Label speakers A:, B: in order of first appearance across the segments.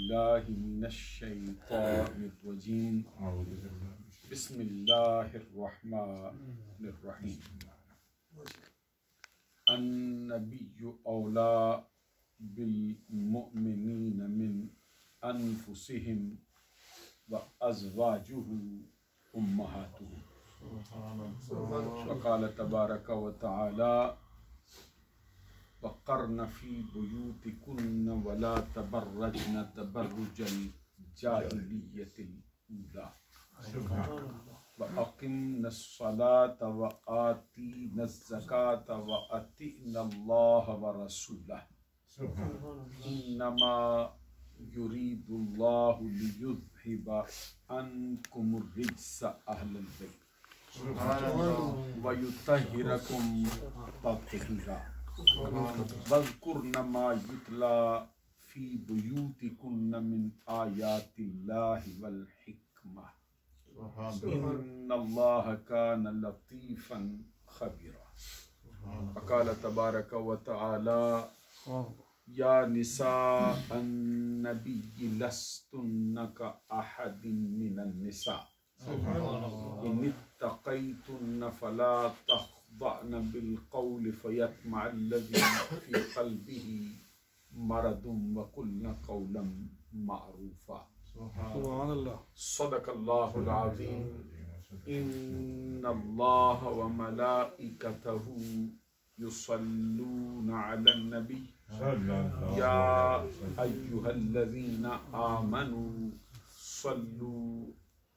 A: बिस्मिल्लाहिर्रहमानिर्रहीम। बिस्मिल्लाहिर्रहमानिर्रहीम। अन्नबिय्यु OLA bill मुअमिनीना मिन अनफुसिहिम व अज़वाजुहु उम्महातुहुम। वक़ाल तबारक व तआला वक़र्न फ़ी बुयूतिकुन्न वला तबर्रजन तबर्रुजल जाहिलिय्यतिल ऊला व अक़िम्नस्सलात व आतीनज़्ज़कात व अतिअन्नल्लाह व रसूलह इन्नमा युरीदुल्लाहु लियुज़हिबा अन्कुमुर्रिज्स अहलल बैत व युत्तहिरकुम तत्हीरा वज़्कुरन मा युतला फ़ी बुयूतिकुन्न मिन आयातिल्लाहि वल हिक्मा इन्नल्लाह कान लतीफ़न ख़बीरा। वक़ाल तबारक व तआला या निसाअन नबिय्यि लस्तुन्न कअहदिन मिनन निसा इनित्तक़ैतुन्न फला तख़्दअन बिल क़ौलि फ़यत्मअल्लज़ी फ़ी क़ल्बिही मरदुन व क़ुल्न क़ौलन मअरूफ़ा। सदक़ल्लाहुल अज़ीम। इन्नल्लाह व मलाइकतहु युसल्लूना अलन नबी या अय्युहल्लज़ीना आमनू सल्लु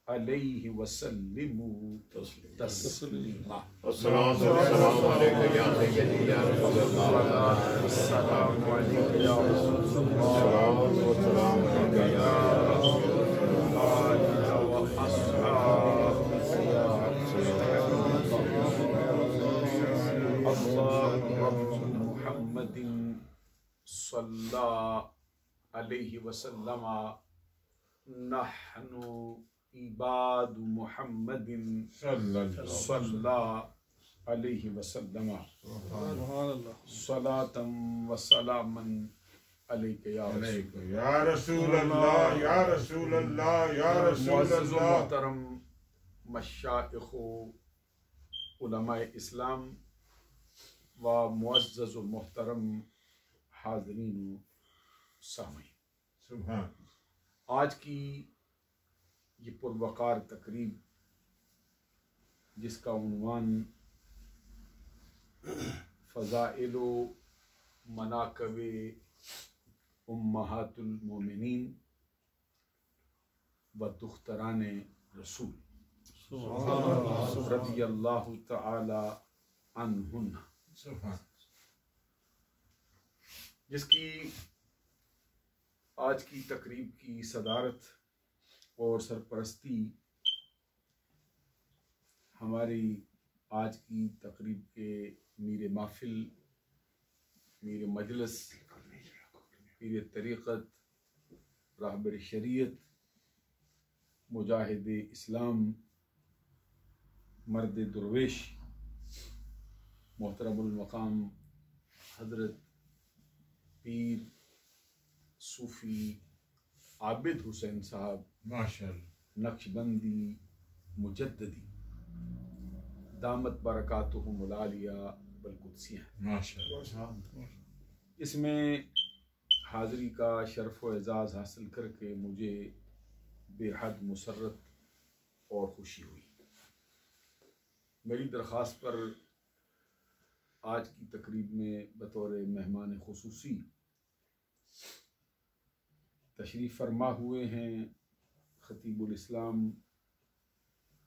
A: अलैहि व सल्लिमू तस्लीमा। अस्सलामु अलैका या सय्यदी या रसूलल्लाह। अस्सलामु अलैका या रसूलल्लाह। अस्सलामु अलैका या रसूलल्लाह व अस्हाबिका या रसूलल्लाह। अल्लाहु रब्बु मुहम्मदिन सल्लल्लाहु अलैहि व सल्लम नहनु इबादु मुहम्मदिन सल्लल्लाहु अलैहि वसल्लम सलातम व सलामन अलैका या रसूलल्लाह या रसूलल्लाह या रसूलल्लाह। मोहतरम मशाइख़ उलमाए इस्लाम व मुअज़्ज़ज़ मोहतरम हाज़रीन सामीन, आज की ये पुरवकार तकरीब जिसका उन्वान फ़ज़ाइलो मनाक़िबे उम्महातुल मोमिनीन व दुख्तराने रसूल रज़ियल्लाहु तआला अन्हुन्ना, जिसकी आज की तकरीब की सदारत और सरपरस्ती हमारी आज की तकरीब के मीर महफिल, मीर मजलिस, पीर तरीक़त, रहबर शरीयत, मुजाहिद इस्लाम, मर्द दुर्वेश, मोहतरमुल मकाम हज़रत पीर सूफ़ी आबिद हुसैन साहब नक्शबंदी मुजद्ददी दामत बरकातुहुमुल आलिया वल कुद्सिया, इसमें हाज़री का शर्फ़ व एज़ाज़ हासिल करके मुझे बेहद मुसर्रत और खुशी हुई। मेरी दरख्वास्त पर आज की तकरीब में बतौर मेहमान खुसूसी तशरीफ़ फरमा हुए हैं ख़तीबुल इस्लाम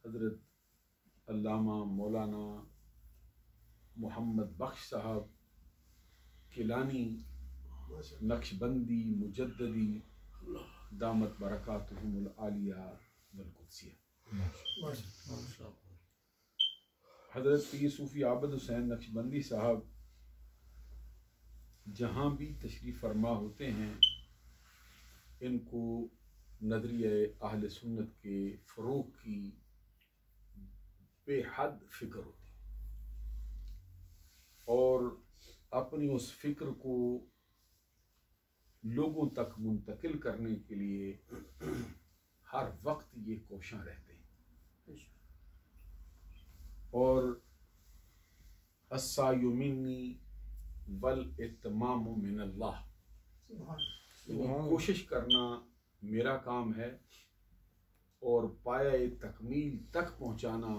A: हज़रत अल्लामा मौलाना मोहम्मद बख्श साहब किलानी नक्शबंदी मुजद्ददी दामत बरकातुहुमुल आलिया वल कुद्सिया। हज़रत पीर सूफ़ी आबिद हुसैन नक्शबंदी साहब जहाँ भी तशरीफ़ फरमा होते हैं, इनको नज़रिया अहले सुन्नत के फ़रोग़ की बेहद फ़िक्र होती और अपनी उस फ़िक्र को लोगों तक मुंतकिल करने के लिए हर वक्त ये कोशां रहते हैं। और अस्सायु मिन्नी वल इत्मामु मिनल्लाह, कोशिश करना मेरा काम है और पाया तकमील तक पहुंचाना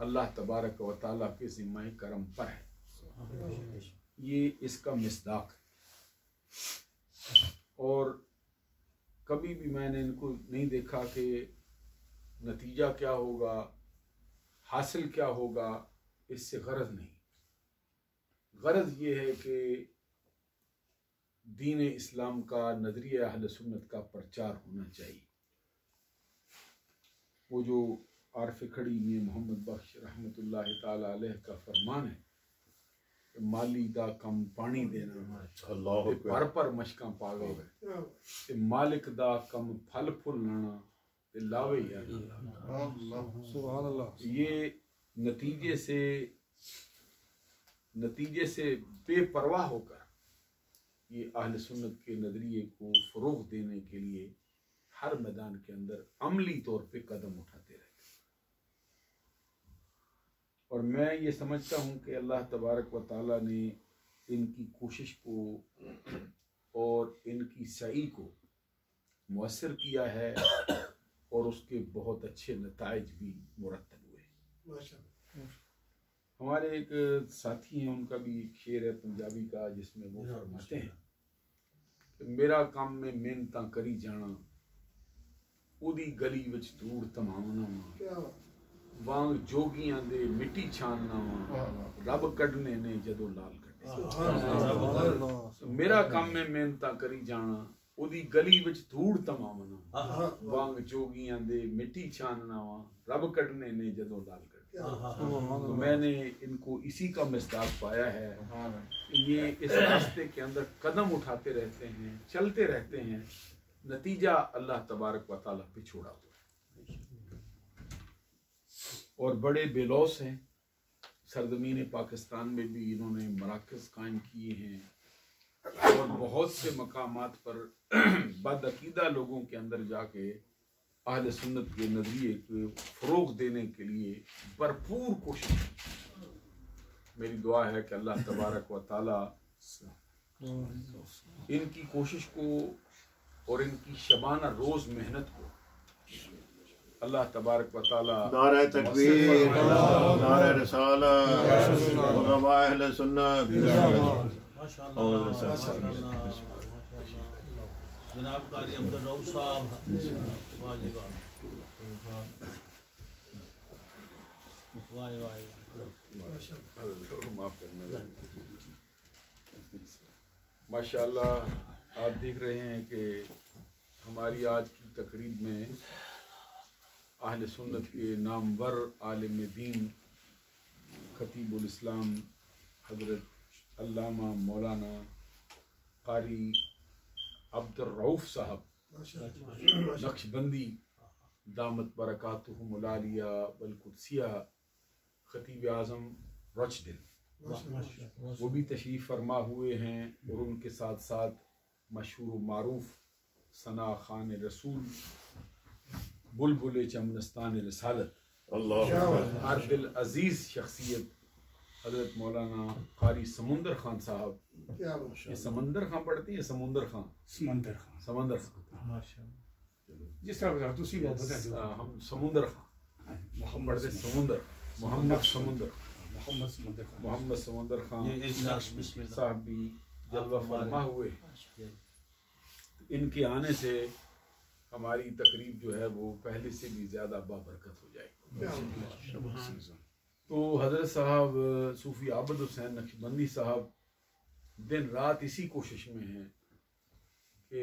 A: अल्लाह तबारक व तआला के ज़िम्मा करम पर है। ये इसका मिस्दाक है। और कभी भी मैंने इनको नहीं देखा कि नतीजा क्या होगा, हासिल क्या होगा, इससे गरज नहीं। गरज ये है कि दीन इस्लाम का, नजरिया अहले सुन्नत का प्रचार होना चाहिए। वो जो आरफ खड़ी में मोहम्मद बख्श रहमतुल्लाह ताला अलैह का फरमान है, माली दा कम पानी देना, पर पर मशकां पावे, ते मालिक दा कम फल फुल लाना, ते लावे या सुभान अल्लाह। ये नतीजे से बेपरवाह होकर ये अहले सुन्नत के नजरिए को फरोग देने के लिए हर मैदान के अंदर अमली तौर पे कदम उठाते रहते। और मैं ये समझता हूँ कि अल्लाह तबारक व ताला ने इनकी कोशिश को और इनकी सही को मुअस्सर किया है और उसके बहुत अच्छे नताइज भी मुरत्तब हुए। हमारे एक साथी हैं, उनका भी एक शेर है पंजाबी का जिसमें वो फरमाते हैं कि मेरा काम में मेहनत करी जाना, उदी गली विच धूड़ तमावना, वांग जोगियां दे मिट्टी छानना वा, रब कढ़ने ने जदों लाल कढ़े। मेरा काम में मेहनत करी जाना, उदी गली विच धूड़ तमावना, वांग जोगियां दे मिट्टी छानना वा, रब कढ़ने ने जदों लाल कढ़े। तो मैंने इनको इसी का मिस्दाक पाया है। ये इस रास्ते के अंदर कदम उठाते रहते हैं, चलते रहते हैं, नतीजा अल्लाह तबारक व तआला पे छोड़ा हुआ है। और बड़े बेलौस हैं। सरजमीन पाकिस्तान में भी इन्होंने मराकज़ कायम किए हैं और बहुत से मकामात पर बदअकीदा लोगों के अंदर जाके अहले सुन्नत के नजरिए को फ़रोग देने के लिए भरपूर कोशिश। मेरी दुआ है कि अल्लाह तबारक व तआला इनकी कोशिश को और इनकी शबाना रोज़ मेहनत को अल्लाह तबारक व तआला
B: नारे तकबीर, नारे रिसालत, उलमा अहले सुन्नत,
C: जनाब कारी अब्दुल रऊफ साहब,
A: माशाअल्लाह आप देख रहे हैं कि हमारी आज की तकरीब में अहले सुन्नत के नामवर आलिम दीन खतीबुल इस्लाम हज़रत अल्लामा मौलाना कारी अब्दुल रऊफ साहब नक्शबंदी दामत बरकातुहुमुल आलिया वल कुद्सिया खतीब आज़म रचदिन, वो भी तशरीफ़ फरमा हुए हैं। और उनके साथ साथ मशहूर मारूफ सना खान रसूल बुलबुल चमनस्तान रिसालत अरबिल अजीज़ शख्सियत हज़रत मौलाना कारी समुंदर खान साहब। ये समंदर खां पढ़ते हैं, समुंदर खां, समंदर खां,
D: जिस तरह
A: हम समुंदर खां, हम पढ़ते समुंदर, मोहम्मद समुंदर, मोहम्मद समुंदर खान साहब भी जलवा फरमा हुए। इनके आने से हमारी तकरीब जो है वो पहले से भी ज़्यादा बाबरकत हो जाएगी। तो हज़रत साहब सूफ़ी आबद हुसैन नक्शबंदी साहब दिन रात इसी कोशिश में हैं कि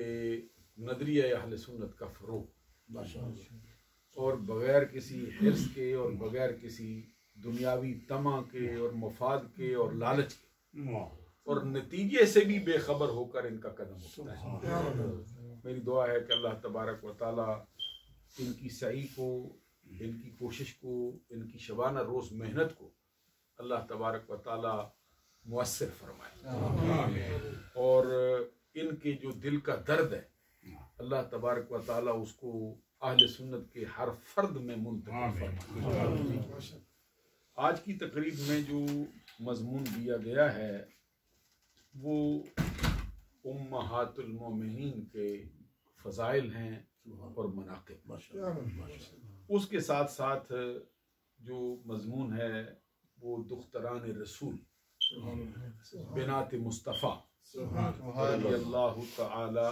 A: नज़रिया अहले सुन्नत का फ़रोग़, और बग़ैर किसी हिर्स के और बग़ैर किसी दुनियावी तमा के और मफाद के और लालच के और नतीजे से भी बेखबर होकर इनका कदम उठता है। मेरी दुआ है कि अल्लाह तबारक व तआला इनकी सही को, इनकी कोशिश को, इनकी शबाना रोज़ मेहनत को अल्लाह तबारक व तआला मुअस्सिर फरमाए। और इनके जो दिल का दर्द है अल्लाह तबारक व ताला उसको अहले सुन्नत के हर फर्द में मुंतकिल फरमाए। आज की तकरीब में जो मजमून दिया गया है वो उम्महातुल मोमिनीन के फ़ज़ाइल हैं और मनाक़िब। उसके साथ साथ जो मजमून है वो दुख्तरान रसूल बिनात मुस्तफ़ा रज़ियल्लाहु तआला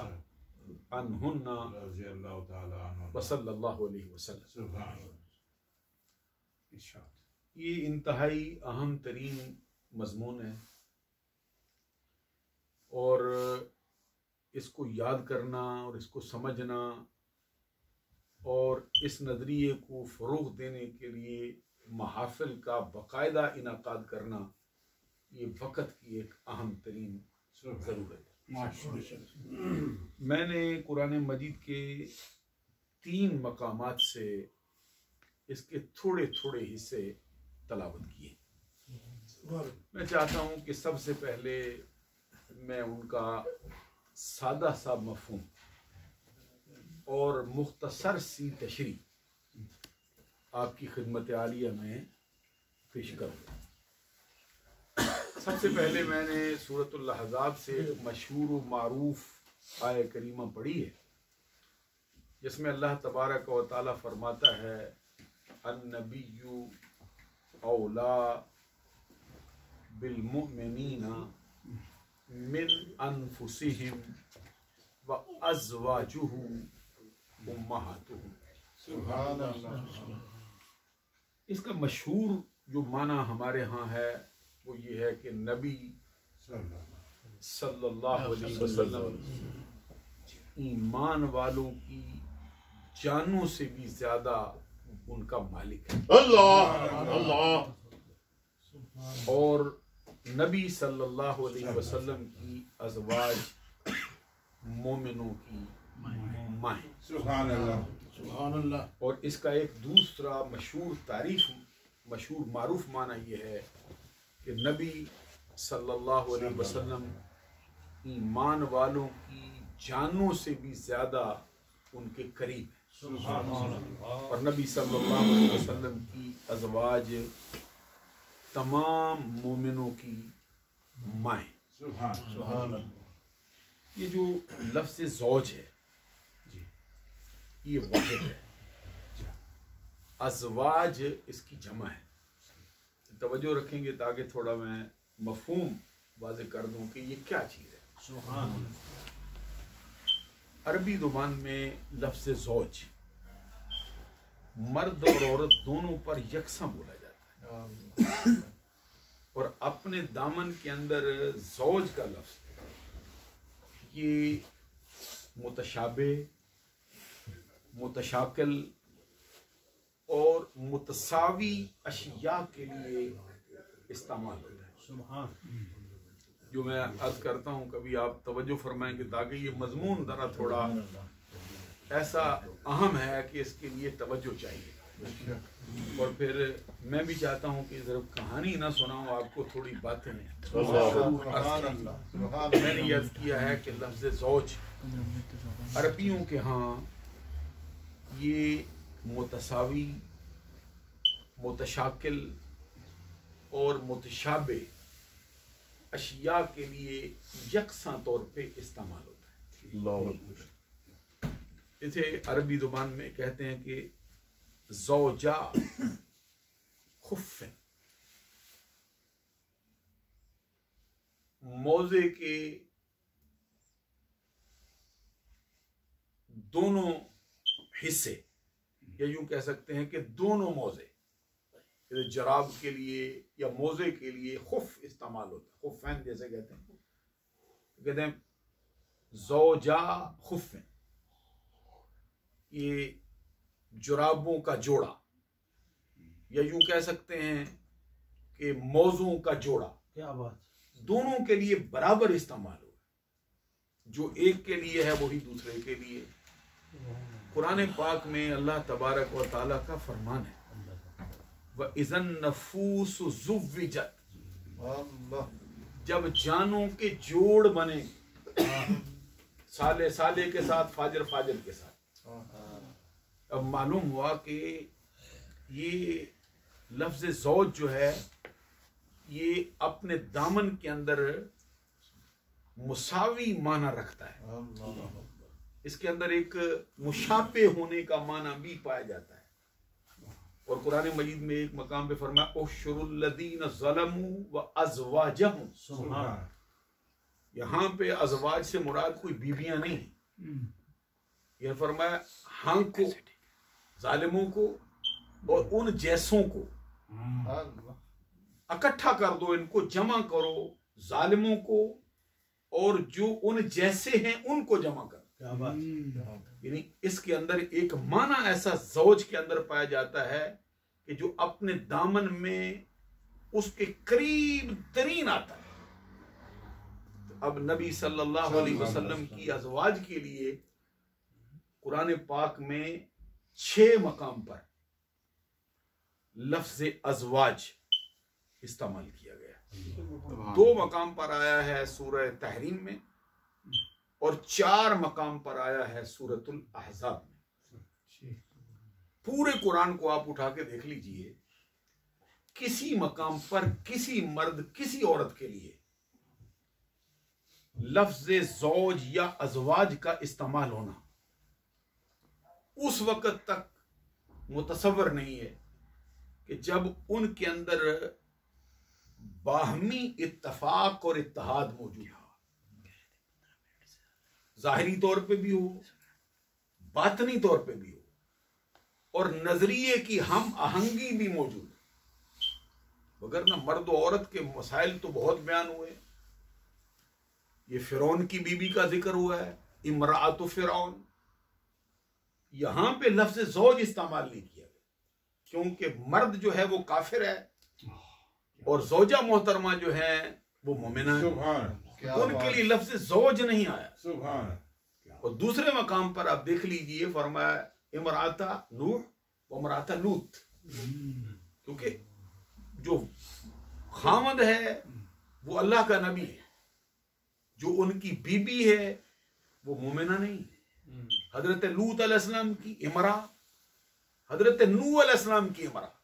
A: अन्हुन्ना व सल्लल्लाहु अलैहि वसल्लम, ये इंतहाई अहम तरीन मजमून है और इसको याद करना और इसको समझना और इस नज़रिए को फ़रोग़ देने के लिए महाफ़िल का बाकायदा इनाक़ाद करना ये वक़्त की एक अहम तरीन ज़रूरत है। मैंने कुरान मजीद के 3 मकामात से इसके थोड़े थोड़े हिस्से तलावत किए। मैं चाहता हूँ कि सबसे पहले मैं उनका सादा सा मफ़हूम और मुख्तसर सी तशरीह आपकी खिदमत आलिया में पेश करूँ। सबसे पहले मैंने सूरतुल अहज़ाब से मशहूर व मारूफ आय करीमा पढ़ी है जिसमें अल्लाह तबारक व ताला फरमाता है अन्नबिय्यु औला बिल मुमिनीना मिन अनफुसिहिम व अज़वाजुहु उम्महातुहुम। सुभान अल्लाह। इसका मशहूर जो माना हमारे यहाँ है वो ये है कि नबी सल्लल्लाहु अलैहि वसल्लम ईमान वालों की जानों से भी ज्यादा उनका मालिक है। अल्लाह अल्लाह। और नबी सल्लल्लाहु अलैहि वसल्लम की अज़वाज मोमिनों की माएँ। सुभान अल्लाह सुभान अल्लाह। और इसका एक दूसरा मशहूर मारूफ माना ये है कि नबी सल्लल्लाहु अलैहि वसल्लम ईमान वालों की जानों से भी ज्यादा उनके करीब है। और नबी सल्लल्लाहु अलैहि वसल्लम की अज़वाज तमाम मोमिनों की माएँ। ये जो लफ्ज़ ज़ौज है ये वाहिद है, अज़वाज इसकी जमा है। तवज्जो रखेंगे ताकि थोड़ा मैं मफ़हूम वाज़े कर दूं कि ये क्या चीज़ है। सुभान अल्लाह। अरबी ज़ुबान में लफ्ज़ ज़ौज मर्द और औरत दोनों पर यकसां बोला जाता है और अपने दामन के अंदर ज़ौज का लफ्ज़ ये मुतशाबे, मुतशाकिल और मुतसावी अशिया के लिए इस्तेमाल होता है। सुभान। जो मैं अर्ज करता हूँ कभी आप तवज्जो फरमाएंगे ताकि ये मजमून ज़रा थोड़ा ऐसा अहम है कि इसके लिए तवज्जो चाहिए। और फिर मैं भी चाहता हूँ कि सिर्फ कहानी ना सुनाऊँ आपको, थोड़ी बातें मैंने अर्ज किया है कि लफ्ज़ ज़ौज अरबियों के यहाँ ये मुतसावी, मुतशाकिल और मुतशाबे अशिया के लिए यकसां तौर पे इस्तेमाल होता है। इसे अरबी ज़ुबान में कहते हैं कि ज़ौजा खुफ़्फ़िन, मौजे के दोनों हिस्से, या यूं कह सकते हैं कि दोनों मौजे, जराब के लिए या मोजे के लिए खुफ इस्तेमाल होता है, खुफ़ैन जैसे कहते हैं ज़ौजा खुफ़ैन, ये जुराबों का जोड़ा, या यूं कह सकते हैं कि मौजों का जोड़ा। क्या बात। दोनों के लिए बराबर इस्तेमाल हो, जो एक के लिए है वही दूसरे के लिए। कुरान पाक में अल्लाह तबारक व ताला का फरमान है व इज़न नफूस ज़ुव्विजत, जब जानों के जोड़ बने साले साले के साथ, फाजर फाजर के साथ। अब मालूम हुआ कि ये लफ्ज ज़ौज जो है ये अपने दामन के अंदर मुसावी माना रखता है। इसके अंदर एक मुशाबे होने का माना भी पाया जाता है। और कुरान मजीद में एक मकाम पे फरमाया उशरुल्लज़ीन ज़लमू व अज़वाजहुम। यहाँ पे अज़वाज से मुराद कोई बीबियां नहीं, यह फरमाया हाँ को, जालिमों को और उन जैसों को इकट्ठा कर दो, इनको जमा करो, जालिमों को और जो उन जैसे हैं उनको जमा कर। यानी इसके अंदर एक माना ऐसा ज़ौज के अंदर पाया जाता है कि जो अपने दामन में उसके करीब तरीन आता है। तो अब नबी सल्लल्लाहु अलैहि वसल्लम की अज़वाज के लिए कुरान पाक में 6 मकाम पर लफ्ज़ अज़वाज इस्तेमाल किया गया। 2 मकाम पर आया है सूरह तहरीम में और 4 मकाम पर आया है सूरतुल अहज़ाब में। पूरे कुरान को आप उठा के देख लीजिए, किसी मकाम पर किसी मर्द किसी औरत के लिए लफ्ज़ ज़ौज या अज़वाज का इस्तेमाल होना उस वक़्त तक मुतसव्वर नहीं है कि जब उनके अंदर बाहमी इत्तफाक और इत्तेहाद मौजूद हो, जाहिरी तौर पे भी हो, बातनी तौर पे भी हो, और नजरिए की हम आहंगी भी मौजूद है। मगर ना मर्द और औरत के मसाइल तो बहुत बयान हुए। ये फिरौन की बीबी का जिक्र हुआ है, इमरातु फिरौन। यहां पे लफ्ज़ ज़ौज इस्तेमाल नहीं किया गया क्योंकि मर्द जो है वो काफिर है और ज़ौजा मोहतरमा जो है वो मोमिना है। उनके लिए लफ्ज़ ज़ौज नहीं आया। और दूसरे मकाम पर आप देख लीजिए, फरमाया इमराता नूह व इमराता लूत, क्योंकि जो खामद है वो अल्लाह का नबी है, जो उनकी बीबी है वो मोमिना नहीं है। हजरत लूत अलैहिस्सलाम की इमरा, हजरत नूह अलैहिस्सलाम की इमरा।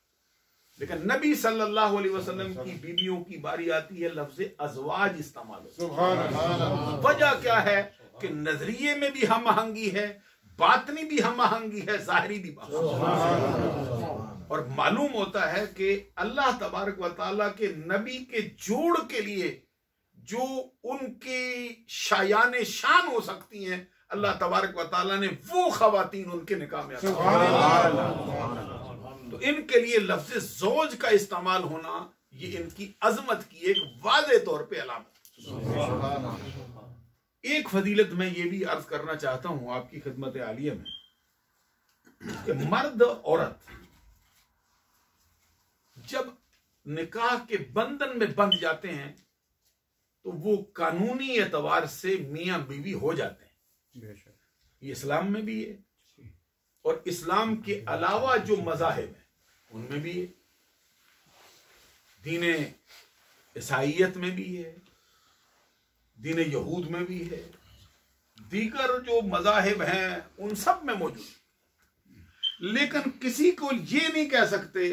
A: लेकिन नबी सल्लल्लाहु अलैहि वसल्लम की बीबियों की बारी आती है लफ्ज़ अज़वाज इस्तेमाल होता है। वजह क्या है कि नजरिए में भी हम आहंगी है, बातनी भी हम आहंगी है, जाहिरी भी और मालूम होता है कि अल्लाह तबारक व तआला के नबी के जोड़ के लिए जो उनके शायान शान हो सकती हैं, अल्लाह तबारक व तआला ने वो खवातीन उनके निकाह में तो इनके लिए लफ्ज़ ज़ौज का इस्तेमाल होना ये इनकी अजमत की एक वाज़े तौर पे अलामत। एक फजीलत मैं ये भी अर्ज करना चाहता हूं आपकी खिदमत आलिया में कि मर्द औरत जब निकाह के बंधन में बंध जाते हैं तो वो कानूनी एतबार से मियां बीवी हो जाते हैं। ये इस्लाम में भी है और इस्लाम के अलावा जो मज़ाहिब है उनमें भी है, दीने ईसाइयत में भी है, दीने यहूद में भी है, दीगर जो मज़ाहिब हैं उन सब में मौजूद। लेकिन किसी को ये नहीं कह सकते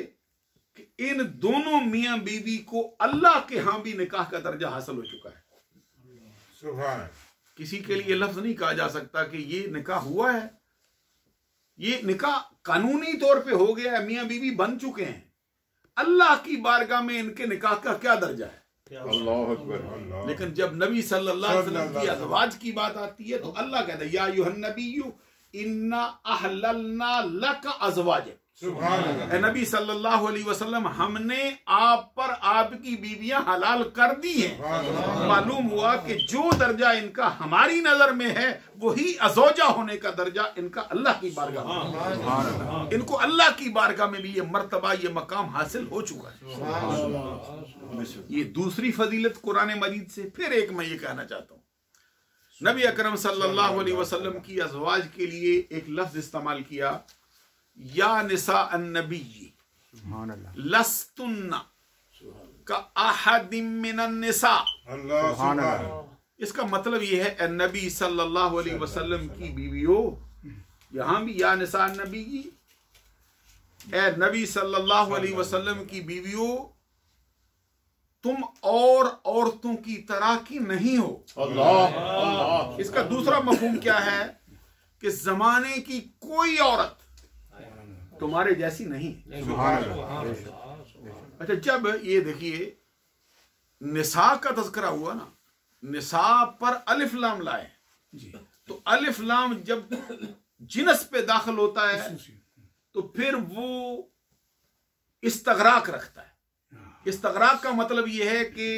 A: कि इन दोनों मियां बीवी को अल्लाह के यहां भी निकाह का दर्जा हासिल हो चुका है। सुभान। किसी के लिए लफ्ज नहीं कहा जा सकता कि ये निकाह हुआ है, ये निकाह कानूनी तौर पे हो गया है, मियां बीवी बन चुके हैं। अल्लाह की बारगाह में इनके निकाह का क्या दर्जा है?
B: अल्लाह अकबर।
A: लेकिन जब नबी सल्लल्लाहु अलैहि वसल्लम की अज़वाज की बात आती है तो अल्लाह कहता है या अय्युहन नबिय्यु इन्ना अहललना लक अज़वाजक। ए नबी सल्लल्लाहु अलैहि वसल्लम, हमने आप पर आपकी बीवियां हलाल कर दी हैं। मालूम हुआ कि जो दर्जा इनका हमारी नजर में है वही अज़ौजा होने का दर्जा इनका अल्लाह की बारगाह में, इनको अल्लाह की बारगाह में भी ये मर्तबा ये मकाम हासिल हो चुका है। ये दूसरी फजीलत कुरान मजीद से फिर एक मैं ये कहना चाहता हूँ। नबी अकरम सल्लल्लाहु अलैहि वसल्लम की अज़वाज के लिए एक लफ्ज इस्तेमाल किया, या निसा अन्नबी लस्तुन्ना का अहदिम मिनन निसा। इसका मतलब यह है नबी सल्लल्लाहु अलैहि वसल्लम की बीवियों, यहां भी या निसा नबी की, ए नबी सल्लल्लाहु अलैहि वसल्लम की बीवियों, तुम और औरतों की तरह की नहीं हो।
B: अल्लाह।
A: इसका दूसरा मफहूम क्या है कि जमाने की कोई औरत तुम्हारे जैसी नहीं। अच्छा, जब ये देखिए निसा का तज़किरा हुआ ना, निसा पर अलिफ लाम लाए, तो अलिफ लाम जब जिनस पे दाखिल होता है तो फिर वो इस्तगराक रखता है। इस्तगराक का मतलब यह है कि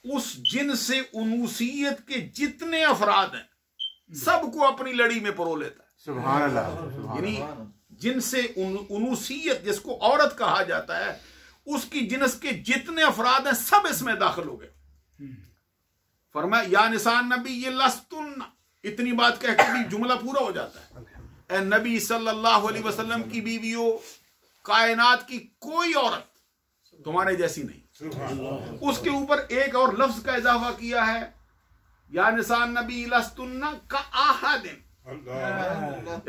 A: उस जिन से उनूसियत के जितने अफराद हैं सबको अपनी लड़ी में परो लेता है।
B: सुभान अल्लाह।
A: यानी जिनसे उनूसियत जिसको औरत कहा जाता है, उसकी जिनस के जितने अफराद हैं सब इसमें दाखिल हो गए। फरमाया या निसान नबी ये लस्तुन्ना, इतनी बात कह के भी जुमला पूरा हो जाता है। ए नबी सल्लल्लाहु अलैहि वसल्लम की बीवियों, कायनात की कोई औरत तुम्हारे जैसी नहीं। उसके ऊपर एक और लफ्ज का इजाफा किया है, या निसान नबी लस्तुन्ना का आहदिन।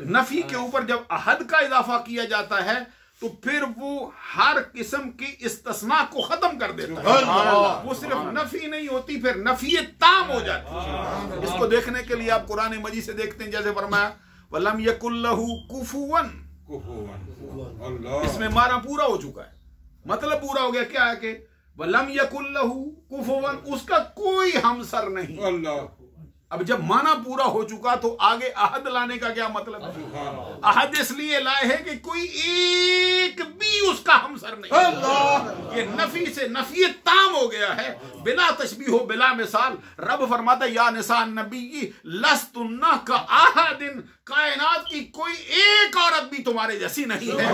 A: नफी के ऊपर जब अहद का इजाफा किया जाता है तो फिर वो हर किस्म की इस्तिस्ना को खत्म कर देता है। वो सिर्फ नफी नहीं होती, फिर नफी ताम हो जाती है। इसको देखने के लिए आप कुरान मजीद से देखते हैं, जैसे फरमाया वलम यकुल्लहु कुफुवन, इसमें माना पूरा हो चुका है, मतलब पूरा हो गया। क्या है कि वलम यकुल्लहु कुफुवन, उसका कोई हमसर नहीं। अब जब माना पूरा हो चुका तो आगे अहद लाने का क्या मतलब है? अहद इसलिए लाए है कि कोई एक भी उसका हमसर नहीं। ये नफी से नफी ताम हो गया है, बिला तशबीह हो बिला मिसाल। रब फरमाता या निसान नबी लस्तुन्ना का आहदिन, कायनात की कोई एक औरत भी तुम्हारे जैसी नहीं है।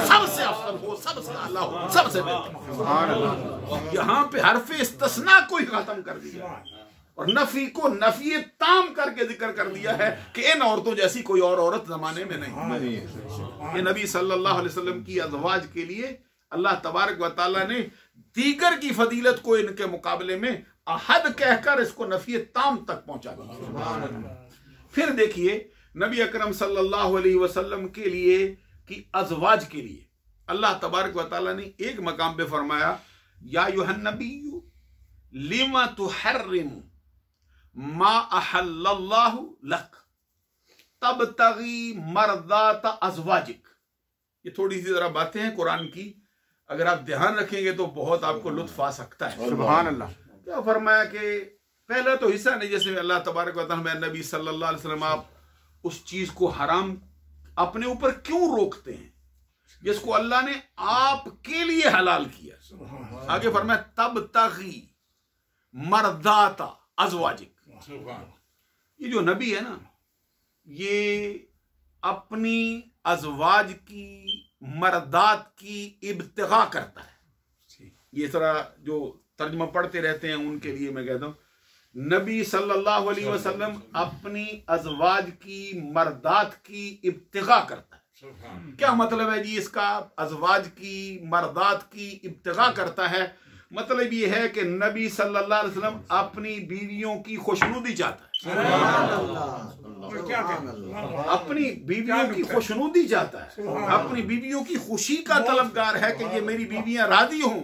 A: सबसे अफजल हो, सबसे आला हो, सबसे बेहतर। यहाँ पे हरफे इस्तिस्ना को ही खत्म कर दिया और नफी को नफी ताम करके जिक्र कर दिया है कि इन औरतों जैसी कोई और औरत जमाने में नहीं। ये नबी सल्लल्लाहु अलैहि वसल्लम की अज़वाज के लिए अल्लाह तबारक व तआला ने दीगर की फजीलत को इनके मुकाबले में अहद कहकर इसको नफी ताम तक पहुंचा दिया। फिर देखिए नबी अकरम सल्लल्लाहु अलैहि वसल्लम के लिए कि अज़वाज के लिए अल्लाह तबारक व तआला ने एक मकाम पे फरमाया या अय्युहन नबिय्यु लिमा तुहर्रिमु मा अहल्लल्लाहु लक तबतगी मर्दात अज़वाजिक। ये थोड़ी सी जरा बातें हैं कुरान की, अगर आप ध्यान रखेंगे तो बहुत आपको लुत्फ आ सकता है।
B: सुभान अल्लाह।
A: क्या फरमाया कि पहला तो हिस्सा नहीं, जैसे अल्लाह तबारक व तआला नबी सल्लल्लाहु अलैहि वसल्लम आप उस चीज को हराम अपने ऊपर क्यों रोकते हैं जिसको अल्लाह ने आपके लिए हलाल किया। आगे फरमाया तबतगी मर्दाता अज़वाजिक। ये जो नबी है ना, ये अपनी अज़वाज की मर्दात की इब्तिगा करता है। ये तरह जो तर्जुमा पढ़ते रहते हैं उनके लिए मैं कहता हूं, नबी सल्लल्लाहु अलैहि वसल्लम अपनी अज़वाज की मर्दात की इब्तिगा करता है। क्या मतलब है जी इसका? अज़वाज की मर्दात की इब्तिगा करता है मतलब ये है कि नबी सल्लल्लाहु अलैहि वसल्लम अपनी बीवियों की खुशनुदी चाहता है। अपनी बीवियों की खुशनुदी चाहता है, अपनी बीवियों की खुशी का तलबगार है कि ये मेरी बीवियां राजी हों।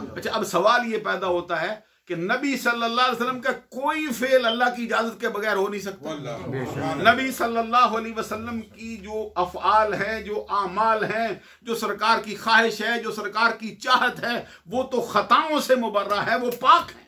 A: अच्छा, अब सवाल ये पैदा होता है कि नबी सल्लल्लाहु अलैहि वसल्लम का कोई फेल अल्लाह की इजाजत के बगैर हो नहीं सकता। नबी सल्लल्लाहु अलैहि वसल्लम की जो अफ़आल हैं, जो आमाल हैं, जो सरकार की ख्वाहिश है, जो सरकार की चाहत है, वो तो खताओं से मुबर्रा है, वो पाक है।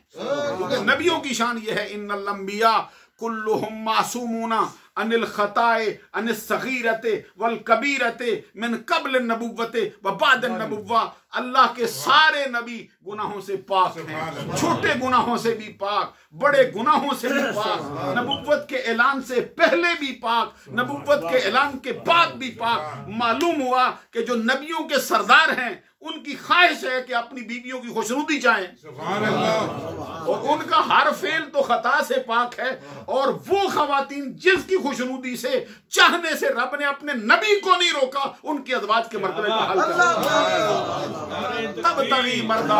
A: क्योंकि नबियों की शान ये है इन्नल अंबिया कुल्लुहुम मासूमुना अनिल खताए अनिल सगीरते वल कबीरते मिन कब्ल नबुव्वते व बाद नबुव्वा। अल्लाह के सारे नबी गुनाहों से पाक हैं, छोटे गुनाहों से भी पाक, बड़े गुनाहों से भी पाक, नबुव्वत के ऐलान से पहले भी पाक, नबुव्वत के ऐलान के बाद भी पाक। मालूम हुआ कि जो नबियों के सरदार हैं उनकी ख्वाहिश है कि अपनी बीवियों की खुशनुदी चाहें और उनका हर फेल तो खता से पाक है। और वो खवातीन जिसकी खुशनुदी से चाहने से रब ने अपने नबी को नहीं रोका, उनके अज़वाज के मर्तबे को हल किया। तब तभी मर्दा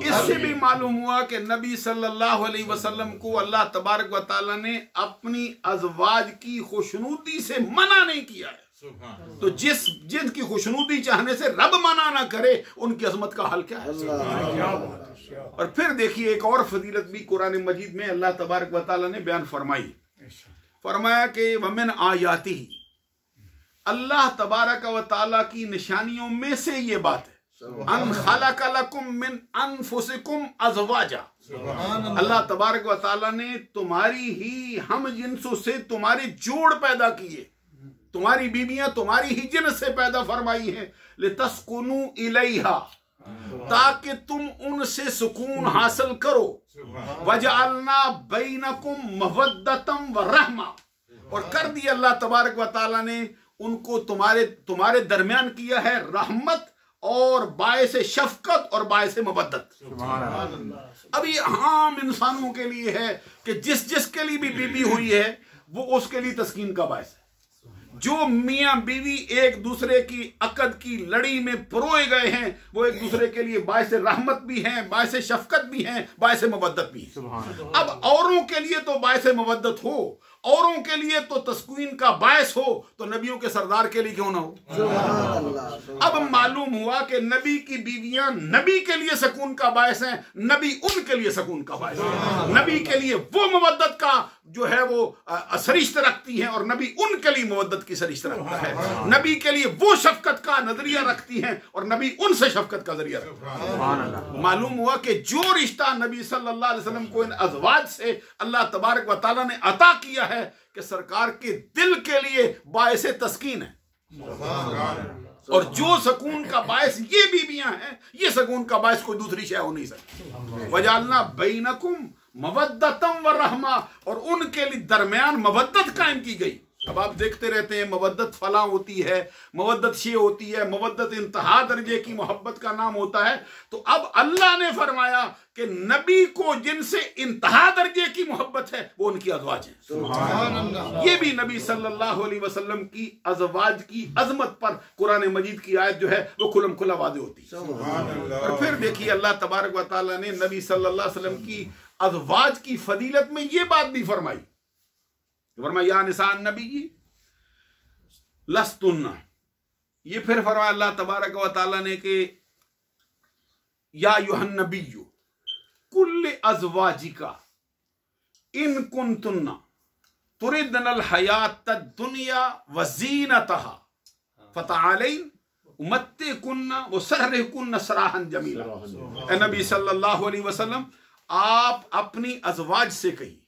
A: इससे भी मालूम हुआ कि नबी सल्लल्लाहु अलैहि वसल्लम को अल्लाह तबारक व तआला ने अपनी अज़वाज की खुशनुदी से मना नहीं किया है। तो जिनकी खुशनुदी चाहने से रब मना ना करे, उनकी अजमत का हल क्या है। और फिर देखिए एक और फजीलत भी कुरान मजीद में अल्लाह तबारक व तआला ने बयान फरमाई। फरमाया कि वमिन आयाती, अल्लाह तबारक व तआला की निशानियों में से ये बात है, अन खलक़ लकुम मिन अनफुसिकुम अज़वाजा, अल्लाह तबारक व तआला ने तुम्हारी ही हम जिन्सों से तुम्हारे जोड़ पैदा किए, तुम्हारी बीबियां तुम्हारी ही जिन्स से पैदा फरमाई हैं, लितस्कुनु इलैहा, ताकि तुम उनसे सुकून हासिल करो, वजअलना बैनकुम मवद्दतम व रहमा, और कर दिया अल्लाह तबारक व तआला ने उनको तुम्हारे दरमियान किया है रहमत और बायस शफकत और बायस मवद्दत। अब ये आम इंसानों के लिए है कि जिसके लिए भी बीबी हुई है वो उसके लिए तस्कीन का बायस है। जो मियां बीवी एक दूसरे की अकद की लड़ी में परोए गए हैं, वो एक दूसरे के लिए बायस रहमत भी हैं, बायस शफकत भी हैं, बायस मवद्दत भी है। अब औरों के लिए तो बायस मवद्दत हो, औरों के लिए तो तस्कीन का बायस हो, तो नबियों के सरदार के लिए क्यों ना हो। अब मालूम हुआ कि नबी की बीवियां नबी के लिए सकून का बायस हैं, नबी उनके लिए सकून का बायस है। नबी के लिए वो मवद्दत का जो है वो सरिश्त रखती हैं और नबी उनके लिए मवद्दत की सरिश्त रखता है। नबी के लिए वो शफकत का नजरिया रखती हैं और नबी उनसे शफकत का जरिया रखता है। मालूम हुआ कि जो रिश्ता नबी सल्लल्लाहु अलैहि वसल्लम को इन अज़वाज से अल्लाह तबारक व तआला ने अता किया है कि सरकार के दिल के लिए बायस तस्कीन है, और जो सकून का बायस ये बीबियां हैं, ये सकून का बायस कोई दूसरी शय हो नहीं सकती। वजालना बैनकुम मवद्दतम व रहमा, और उनके लिए दरमियान मवद्दत कायम की गई। अब आप देखते रहते हैं मवद्दत फला होती है, मवद्दत शे होती है, मवद्दत इंतहा दर्जे की मोहब्बत का नाम होता है। तो अब अल्लाह ने फरमाया कि नबी को जिनसे इंतहा दर्जे की मोहब्बत है वो उनकी अज़वाज है। ये भी नबी सल्लल्लाहु अलैहि वसल्लम की अज़वाज की अजमत पर कुरान मजीद की आयत जो है वो खुलम खुला वादे होती है। और फिर देखिए अल्लाह तबारक व तआला ने नबी सल्लल्लाहु अलैहि वसल्लम की अज़वाज की फजीलत में ये बात भी फरमाई, या निसान नबी लस्तुन्ना। ये फिर फरमाया अल्लाह तबारक व तआला ने कि या युहन नबिय्यु कुल्ल अज़वाजिका इन कुन्तुन्ना तुरिदनल हयात दुनिया व ज़ीनतहा फतआलैन उमत्तिकुन्ना व सरहकुन्ना सराहन जमीला। ए नबी सल्लल्लाहु अलैहि वसल्लम, आप अपनी अज़वाज से कहिए,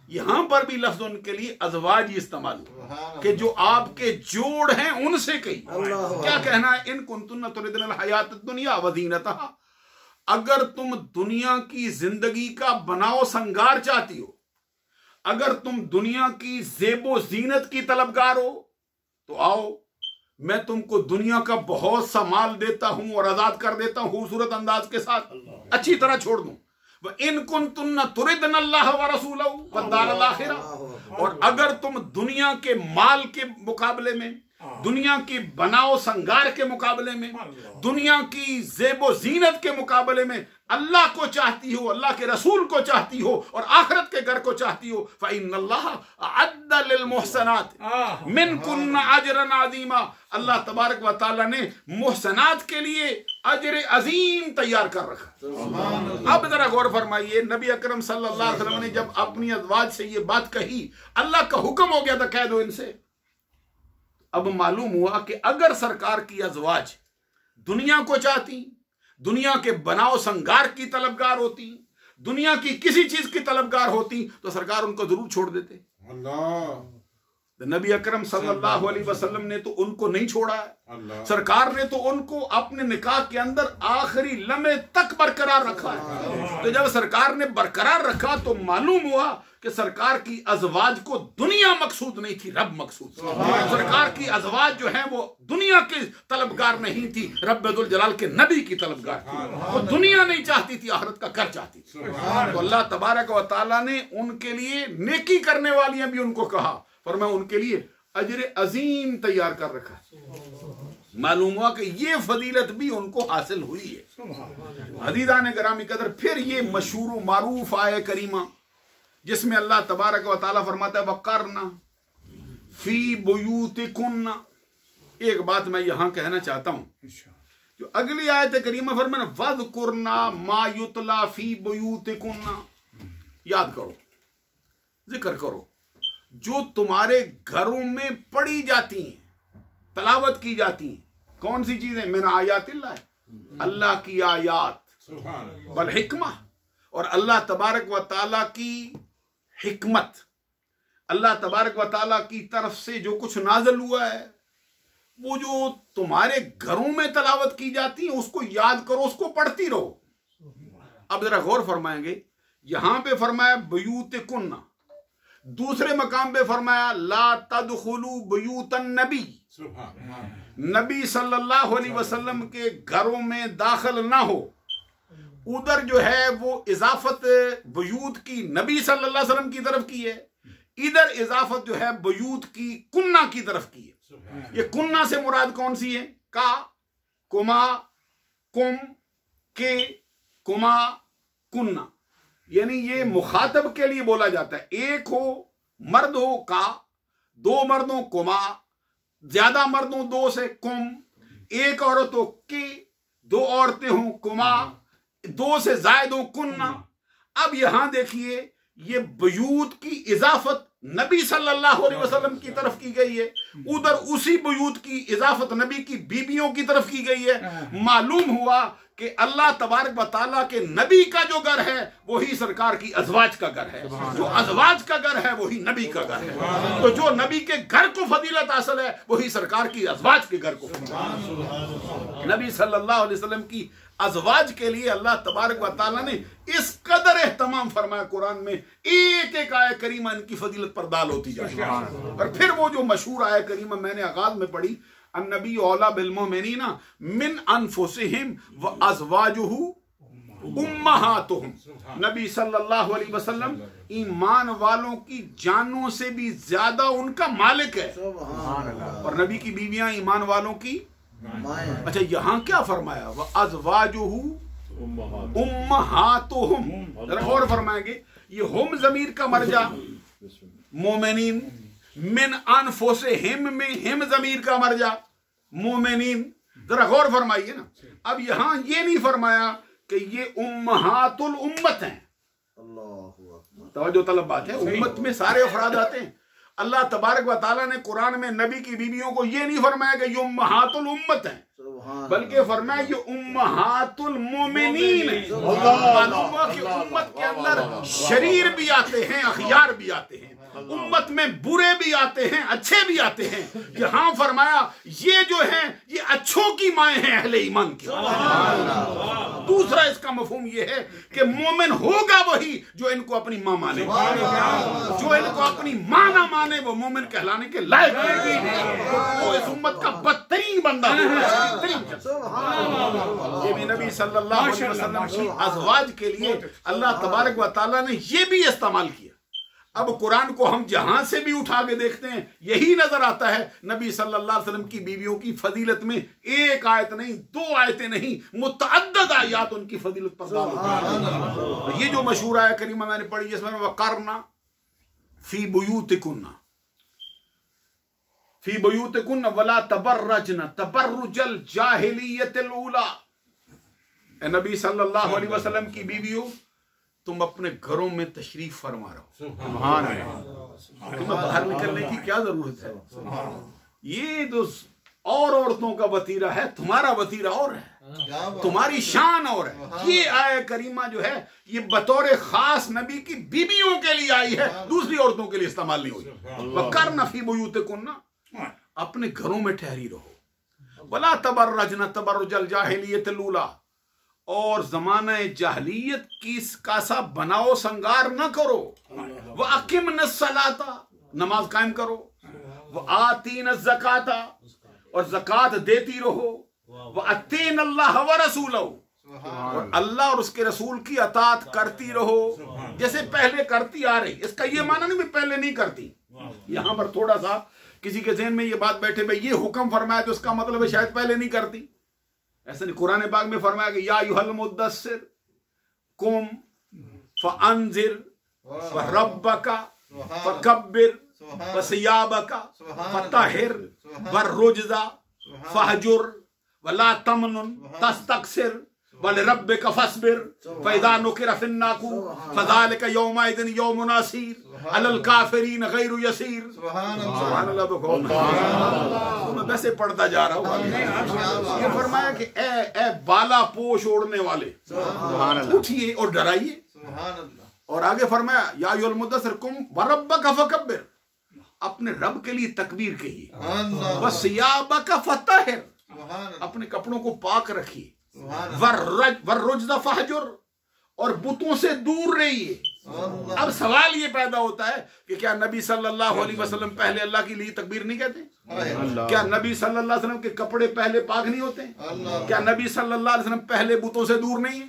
A: यहां पर भी लफ्ज उनके लिए अज़वाज ही इस्तेमाल हुआ कि जो आपके जोड़ हैं उनसे कही। क्या कहना है, इन कुन्तुन्ना तुरिदनल हयात दुनिया व ज़ीनतहा, अगर तुम दुनिया की जिंदगी का बनाओ संगार चाहती हो, अगर तुम दुनिया की ज़ेबो ज़ीनत की तलबगार हो, तो आओ मैं तुमको दुनिया का बहुत सा माल देता हूं और आजाद कर देता हूं खूबसूरत अंदाज के साथ, अच्छी तरह छोड़ दूं। इन कुन्तुन्ना तुरिदन अल्लाह व रसूलहु वद्दारल आखिरा, और अगर तुम दुनिया के माल के मुकाबले में, दुनिया की बनाओ संगार के मुकाबले में, दुनिया की ज़ेबो ज़ीनत के मुकाबले में अल्लाह को चाहती हो, अल्लाह के रसूल को चाहती हो और आखिरत के घर को चाहती हो, फ़इन्नल्लाह अअद्द लिल मुहसनात मिनकुन्ना अजरन अज़ीमा, अल्लाह तबारक व तआला ने मुहसनात के लिए अजर अजीम तैयार कर रखा। अब जरा गौर फरमाइए, नबी अकरम सल्लल्लाहु अलैहि वसल्लम ने जब अपनी अज़वाज से ये बात कही, अल्लाह का हुक्म हो गया था कह दो इनसे। अब मालूम हुआ कि अगर सरकार की अज़वाज दुनिया को चाहती, दुनिया के बनाओ संगार की तलबगार होती, दुनिया की किसी चीज की तलबगार होती, तो सरकार उनको जरूर छोड़ देते। नबी अकरम सल्लल्लाहु अलैहि वसल्लम ने तो उनको नहीं छोड़ा है, सरकार ने तो उनको अपने निकाह के अंदर आखिरी लम्हे तक बरकरार रखा है। तो जब सरकार ने बरकरार रखा तो मालूम हुआ कि सरकार की अजवाज को दुनिया मकसूद नहीं थी, रब मकसूद थी। सरकार की अजवाज जो है वो दुनिया की तलबगार नहीं थी, रब्बुल जलाल के नबी की तलबगार थी। वो दुनिया नहीं चाहती थी, आखिरत का कर चाहती थी। तो अल्लाह तबारक व तआला ने उनके लिए नेकी करने वालियां भी उनको कहा, पर मैं उनके लिए अजर अजीम तैयार कर रखा है। मालूम हुआ कि ये फजीलत भी उनको हासिल हुई है। अज़ीज़ान गिरामी कदर, फिर ये मशहूर मारूफ आय करीमा जिसमें अल्लाह तबारक व तआला फरमाता है वक़रना फी बुयूतिकुन्ना। एक बात मैं यहां कहना चाहता हूं, जो अगली आयत करीमा फरमाना वज़कुरना मा युतला फी बुयूतिकुन्ना, याद करो, जिक्र करो जो तुम्हारे घरों में पढ़ी जाती हैं, तलावत की जाती हैं। कौन सी चीजें? मिन आयातिल्लाह, अल्लाह की आयात, वल हिकमा, और अल्लाह तबारक व तआला की हिकमत, अल्लाह तबारक व तआला की तरफ से जो कुछ नाज़िल हुआ है वो जो तुम्हारे घरों में तलावत की जाती है उसको याद करो, उसको पढ़ती रहो। अब जरा गौर फरमाएंगे, यहां पे फरमाया बुयूतिकुन्ना, दूसरे मकाम पे फरमाया ला तदखुलू बुयूतन नबी, नबी सल्लल्लाहु अलैहि वसल्लम के घरों में दाखिल ना हो। उधर जो है वो इजाफत बुयूत की नबी सल्लल्लाहु अलैहि वसल्लम की तरफ की है, इधर इजाफत जो है बुयूत की कुन्ना की तरफ की है। ये कुन्ना से मुराद कौन सी है? का, कुमा, कुम, के, कुमा, कुन्ना, यानी ये मुखातब के लिए बोला जाता है। एक हो मर्द हो का, दो मर्द हो कुमा, ज्यादा मर्द हो दो से कुम, एक औरत हो के, दो औरतें हो कुमा, दो से जायद हो कुन्ना। अब यहां देखिए ये बुयूत की इजाफत नबी सल्लल्लाहु अलैहि वसल्लम की तरफ की गई है, उधर उसी बुयूत की इजाफत नबी की बीबियों की तरफ की गई है। मालूम हुआ कि अल्लाह तबारक व तआला के नबी का जो घर है वही सरकार की अज़वाज का घर है, जो अज़वाज का घर है वही नबी का घर है। तो जो नबी के घर को फजीलत हासिल है वही सरकार की अज़वाज के घर को। नबी सल्लल्लाहु अलैहि वसल्लम की अज़वाज के लिए अल्लाह तबारक व तआला ने इस कदर एहतमाम फरमाया, कुरान में एक एक आय करीमा इनकी फजीलत पर दाल होती जाती है। और फिर वो जो मशहूर आय करीमा मैंने आगाज में पढ़ी, अन्नबी औला बिल मोमिनीना मिन अनफुसिहिम व अज़वाजुहु उम्महातुहुम, नबी सल्लल्लाहु अलैहि वसल्लम ईमान वालों की जानों से भी ज्यादा उनका मालिक है, और नबी की बीवियां ईमान वालों की। अच्छा, यहां क्या फरमाया? व अज़वाजुहु उम्महातुहुम, जरा गौर फरमाएंगे, ये हुम जमीर का मर्जा मोमिनीन, मिन अनफुसिहिम में हिम जमीर का मर्जा मोमिनीन, जरा गौर फरमाइए ना। अब यहां ये नहीं फरमाया कि ये उम्महातुल उम्मत हैं, तवज्जो तलब बात है, उम्मत में सारे अफराद आते हैं। अल्लाह तबारक व तआला ने कुरान में नबी की बीवियों को ये नहीं फरमाया कि ये उम्महातुल उम्मत हैं, बल्कि फरमाया ये उम्महातुल मोमिनीन है। मालूम हुआ कि उम्मत के अंदर शरीर भी आते हैं, अखियार भी आते हैं, उम्मत में बुरे भी आते हैं, अच्छे भी आते हैं। यहां फरमाया ये जो हैं ये अच्छों की माएँ हैं, अहले ईमान की। दूसरा इसका मफहूम ये है कि मोमिन होगा वही जो इनको अपनी माँ माने, जो इनको अपनी माँ ना माने वो मोमिन कहलाने के लायक नहीं, वो इस उम्मत का बदतरीन बंदा होगा। ये भी नबी सल्लल्लाहु अलैहि वसल्लम की अज़वाज के लिए अल्लाह तबारक व तआला ने ये भी इस्तेमाल किया। अब कुरान को हम जहां से भी उठा के देखते हैं यही नजर आता है, नबी सल्लल्लाहु अलैहि वसल्लम की बीवियों की फजीलत में एक आयत नहीं, दो आयतें नहीं, मुतअद्दिद आयत उनकी फजीलत पर दाल होती है। ये जो मशहूर आयत करीमा मैंने पढ़ी जिसमें वक़रना फी बुयूतिकुन्ना, फी बुयूतिकुन्ना वला तबर्रजना तबर्रुजल जाहिलियतिल ऊला, नबी सल्लल्लाहु अलैहि वसल्लम की बीवियों तुम अपने घरों में तशरीफ फरमा रहो, तुम्हें बाहर निकलने की क्या जरूरत है। ये जो और औरतों का वतीरा है, तुम्हारा वतीरा और है, तुम्हारी शान और है। ये आय करीमा जो है ये बतौर खास नबी की बीबियों के लिए आई है, दूसरी औरतों के लिए इस्तेमाल नहीं हुई। वकरना फी बुयूतिकुन्ना, अपने घरों में ठहरी रहो। वला तबर्रजना तबर्रुजल जाहिलियतिल ऊला, और जमाने जाहलियत की का सा बनाओ संगार न करो। व अकिमन सलाता, नमाज कायम करो। व आतीन ज़काता, और ज़कात देती रहो। व अतीन अल्लाह व रसूलहू, और अल्लाह और उसके रसूल की अतात करती रहो जैसे पहले करती आ रही। इसका ये माना नहीं मैं पहले नहीं करती। यहां पर थोड़ा सा किसी के ज़हन में ये बात बैठे भाई ये हुक्म फरमाया तो उसका मतलब है शायद पहले नहीं करती। ऐसा नहीं, कुरान पाक में फरमाया कि या अय्युहल मुद्दस्सिर कुम फअंज़िर व रब्बका फकब्बिर व सियाबका फतहिर व रुज्जा फहजुर वला तमनुन तस्तक्सिर वलिरब्बिका फस्बिर फइज़ा नुकिरा फिन्नाकूर फज़ालिका यौमइज़िन यौमुन असीर अलल काफिरीन गैरु यसीर। सुभान अल्लाह। तो मैं वैसे पढ़ता जा रहा हूँ। ये फरमाया कि ए बाला पोश ओढ़ने वाले उठिए और डराइए। और आगे फरमाया या अय्युहल मुद्दस्सिर कुम व रब्बका फकब्बिर, अपने रब के लिए तकबीर कहिए। व सियाबका फतहिर, अपने कपड़ों को पाक रखिए। वर्रुज्ज़ा फहजुर, और बुतों से दूर रहिए। अब सवाल ये पैदा होता है कि क्या नबी सल्लल्लाहु अलैहि वसल्लम पहले अल्लाह के लिए तकबीर नहीं कहते? क्या नबी सल्लल्लाहु अलैहि वसल्लम के कपड़े पहले पाक नहीं होते? क्या नबी सल्लल्लाहु अलैहि वसल्लम पहले बुतों से दूर नहीं है?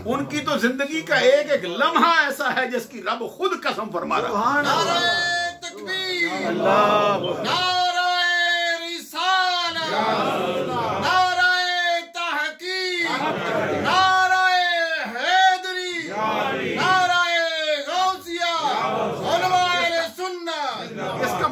A: उनकी तो जिंदगी का एक एक लम्हा ऐसा है जिसकी रब खुद कसम फरमा रहा है।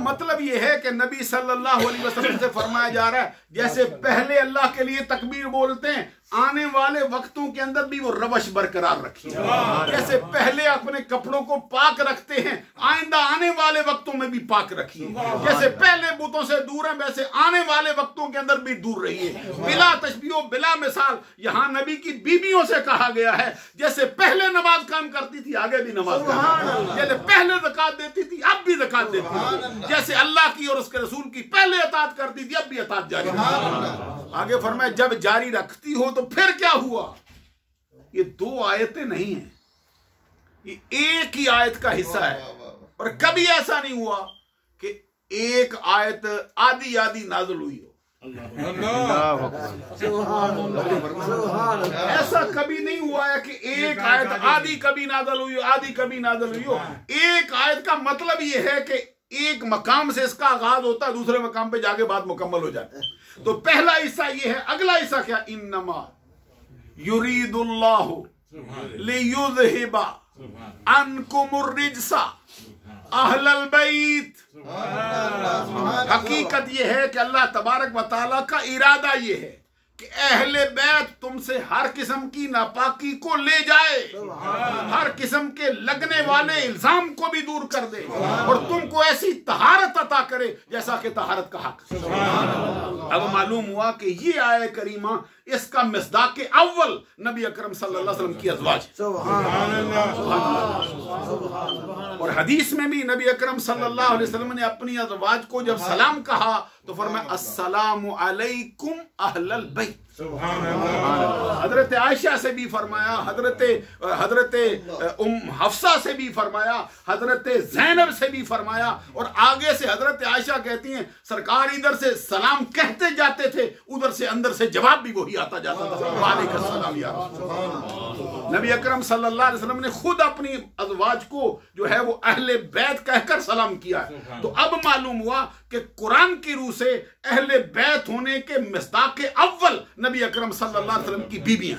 A: मतलब ये है कि नबी सल्लल्लाहु अलैहि वसल्लम से फरमाया जा रहा है जैसे पहले अल्लाह के लिए तकबीर बोलते हैं आने वाले वक्तों के अंदर भी वो रवश बरकरार रखिए। जैसे पहले अपने कपड़ों को पाक रखते हैं आइंदा आने वाले वक्तों में भी पाक रखिए। जैसे पहले बुतों से दूर है वैसे आने वाले वक्तों के अंदर भी दूर रहिए। बिला तशबीह बिला मिसाल यहाँ नबी की बीबियों से कहा गया है जैसे पहले नमाज कायम करती थी आगे भी नमाज कायम, जैसे पहले ज़कात देती थी अब भी ज़कात देती थी, जैसे अल्लाह की और उसके रसूल की पहले अतात करती थी अब भी अतात जारी। आगे फरमाया जब जारी रखती हो तो फिर क्या हुआ? ये दो आयतें नहीं है, ये एक ही आयत का हिस्सा है। और कभी ऐसा नहीं हुआ कि एक आयत आधी आधी नाज़िल हुई हो। ऐसा कभी नहीं हुआ है कि एक आयत आधी कभी नाज़िल हुई हो आधी कभी नाज़िल हुई हो। एक आयत का मतलब ये है कि एक मकाम से इसका आगाज होता है दूसरे मकाम पे जाके बात मुकम्मल हो जाती है। तो पहला हिस्सा ये है, अगला हिस्सा क्या? इन्नमा युरीदुल्लाहु लियुज़हिबा अन्कुमुर रिज्सा अहलल बैत। हकीकत ये है कि अल्लाह तबारक व तआला का इरादा ये है कि अहले बैत तुमसे हर किस्म की नापाकी को ले जाए, हर किस्म के लगने वाले इल्जाम को भी दूर कर दे और तुमको ऐसी तहारत अता करे जैसा कि तहारत का हक। अब मालूम हुआ कि ये आय करीमा इसका मिस्दाक अव्वल नबी अकरम सल्लल्लाहु अलैहि वसल्लम की अज़वाज। और हदीस में भी नबी अकरम सल्लल्लाहु अलैहि वसल्लम ने अपनी अज़वाज को जब सलाम कहा तो फरमाया अस्सलामु अलैकुम अहलल बैत। हजरत आयशा से भी फरमाया, हजरत हफ्सा से भी फरमाया, हजरत ज़ैनब से भी फरमाया। और आगे से हजरत आयशा कहती हैं सरकार इधर से सलाम कहते जाते थे उधर से अंदर से जवाब भी वही आता जाता था, वालेकुम सलाम या रसूल। नबी अकरम सल्लल्लाहु अलैहि वसल्लम ने खुद अपनी अज़वाज को जो है वो अहले बैत कहकर सलाम किया है। तो अब मालूम हुआ कि कुरान की रूह से अहले बैत होने के मिस्दाक अव्वल नबी अकरम सल्लल्लाहु अलैहि वसल्लम की बीबियां।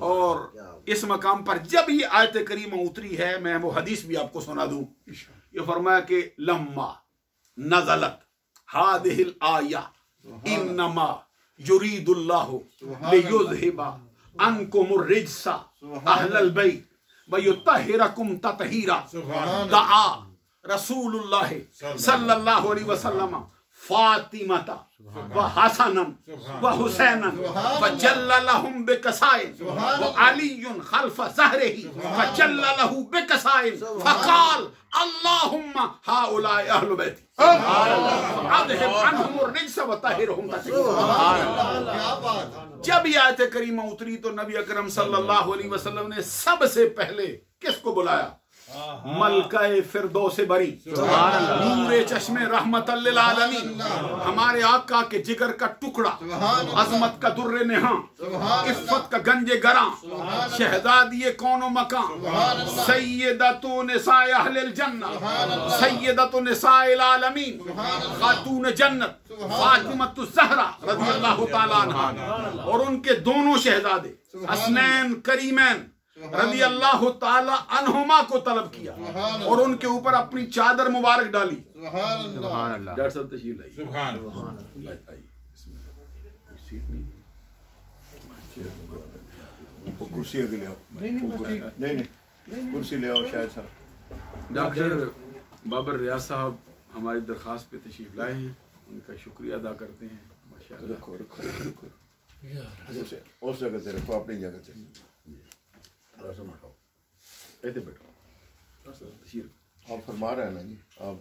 A: और इस मकाम पर जब ये आयत करीमा उतरी है मैं वो हदीस भी आपको सुना दूं। ये फरमाया कि लम्मा नज़लत हादिहिल आया इन्नमा युरीदुल्लाहु लियुज़हिबा अन्कुमुर रिज्सा अहलल बैत व युत्तहिरकुम तत्हीरा दआ रसूलुल्लाह सल्लल्लाहु अलैहि वसल्लम फातिमाता व हसनन व हुसैनन व जल्ललहुम बिकसाइन व अलीयुन खल्फ ज़हरिही व जल्ललहु बिकसाइन फक़ाल अल्लाहुम्मा हाउलाए अहलु बैती अज़हिब अन्हुमुर रिज्स व तहिरहुम तत्हीरा। जब ये आयत करीमा उतरी तो नबी अकरम सल्लल्लाहु अलैहि वसल्लम ने सबसे पहले किसको बुलाया? मलकाए फिरदौस बरी, नूरे चश्मे रहमतल लिल आलमीन, हमारे आका के जिगर का टुकड़ा, अजमत का दुर्रे नेहा, इफ्फत का गंजे गरा, शहजादिए कौनो मकान, सैयदतु निसाए अहलिल जन्नह, सैयदतु निसाइल आलमीन, खातून जन्नत फातिमतु ज़हरा रज़ियल्लाहु ताला अन्हा और उनके दोनों शहजादे हसनैन करीमैन रज़ी अल्लाह ताला अन्हुमा को तलब किया और उनके ऊपर अपनी चादर मुबारक डाली। सुभान अल्लाह। डॉक्टर साहब तशरीफ लाइए। सुभान अल्लाह।
B: कुर्सी ले आओ। नहीं कुर्सी ले आओ शायद साहब।
A: डॉक्टर बाबर रियाज साहब हमारी दरख्वास्त पे तशरीफ लाए हैं, उनका शुक्रिया अदा करते हैं। माशाअल्लाह।
B: रखो उस जगह से रखो, अपनी जगह से आप फरमा रहे हैं ना जी, आप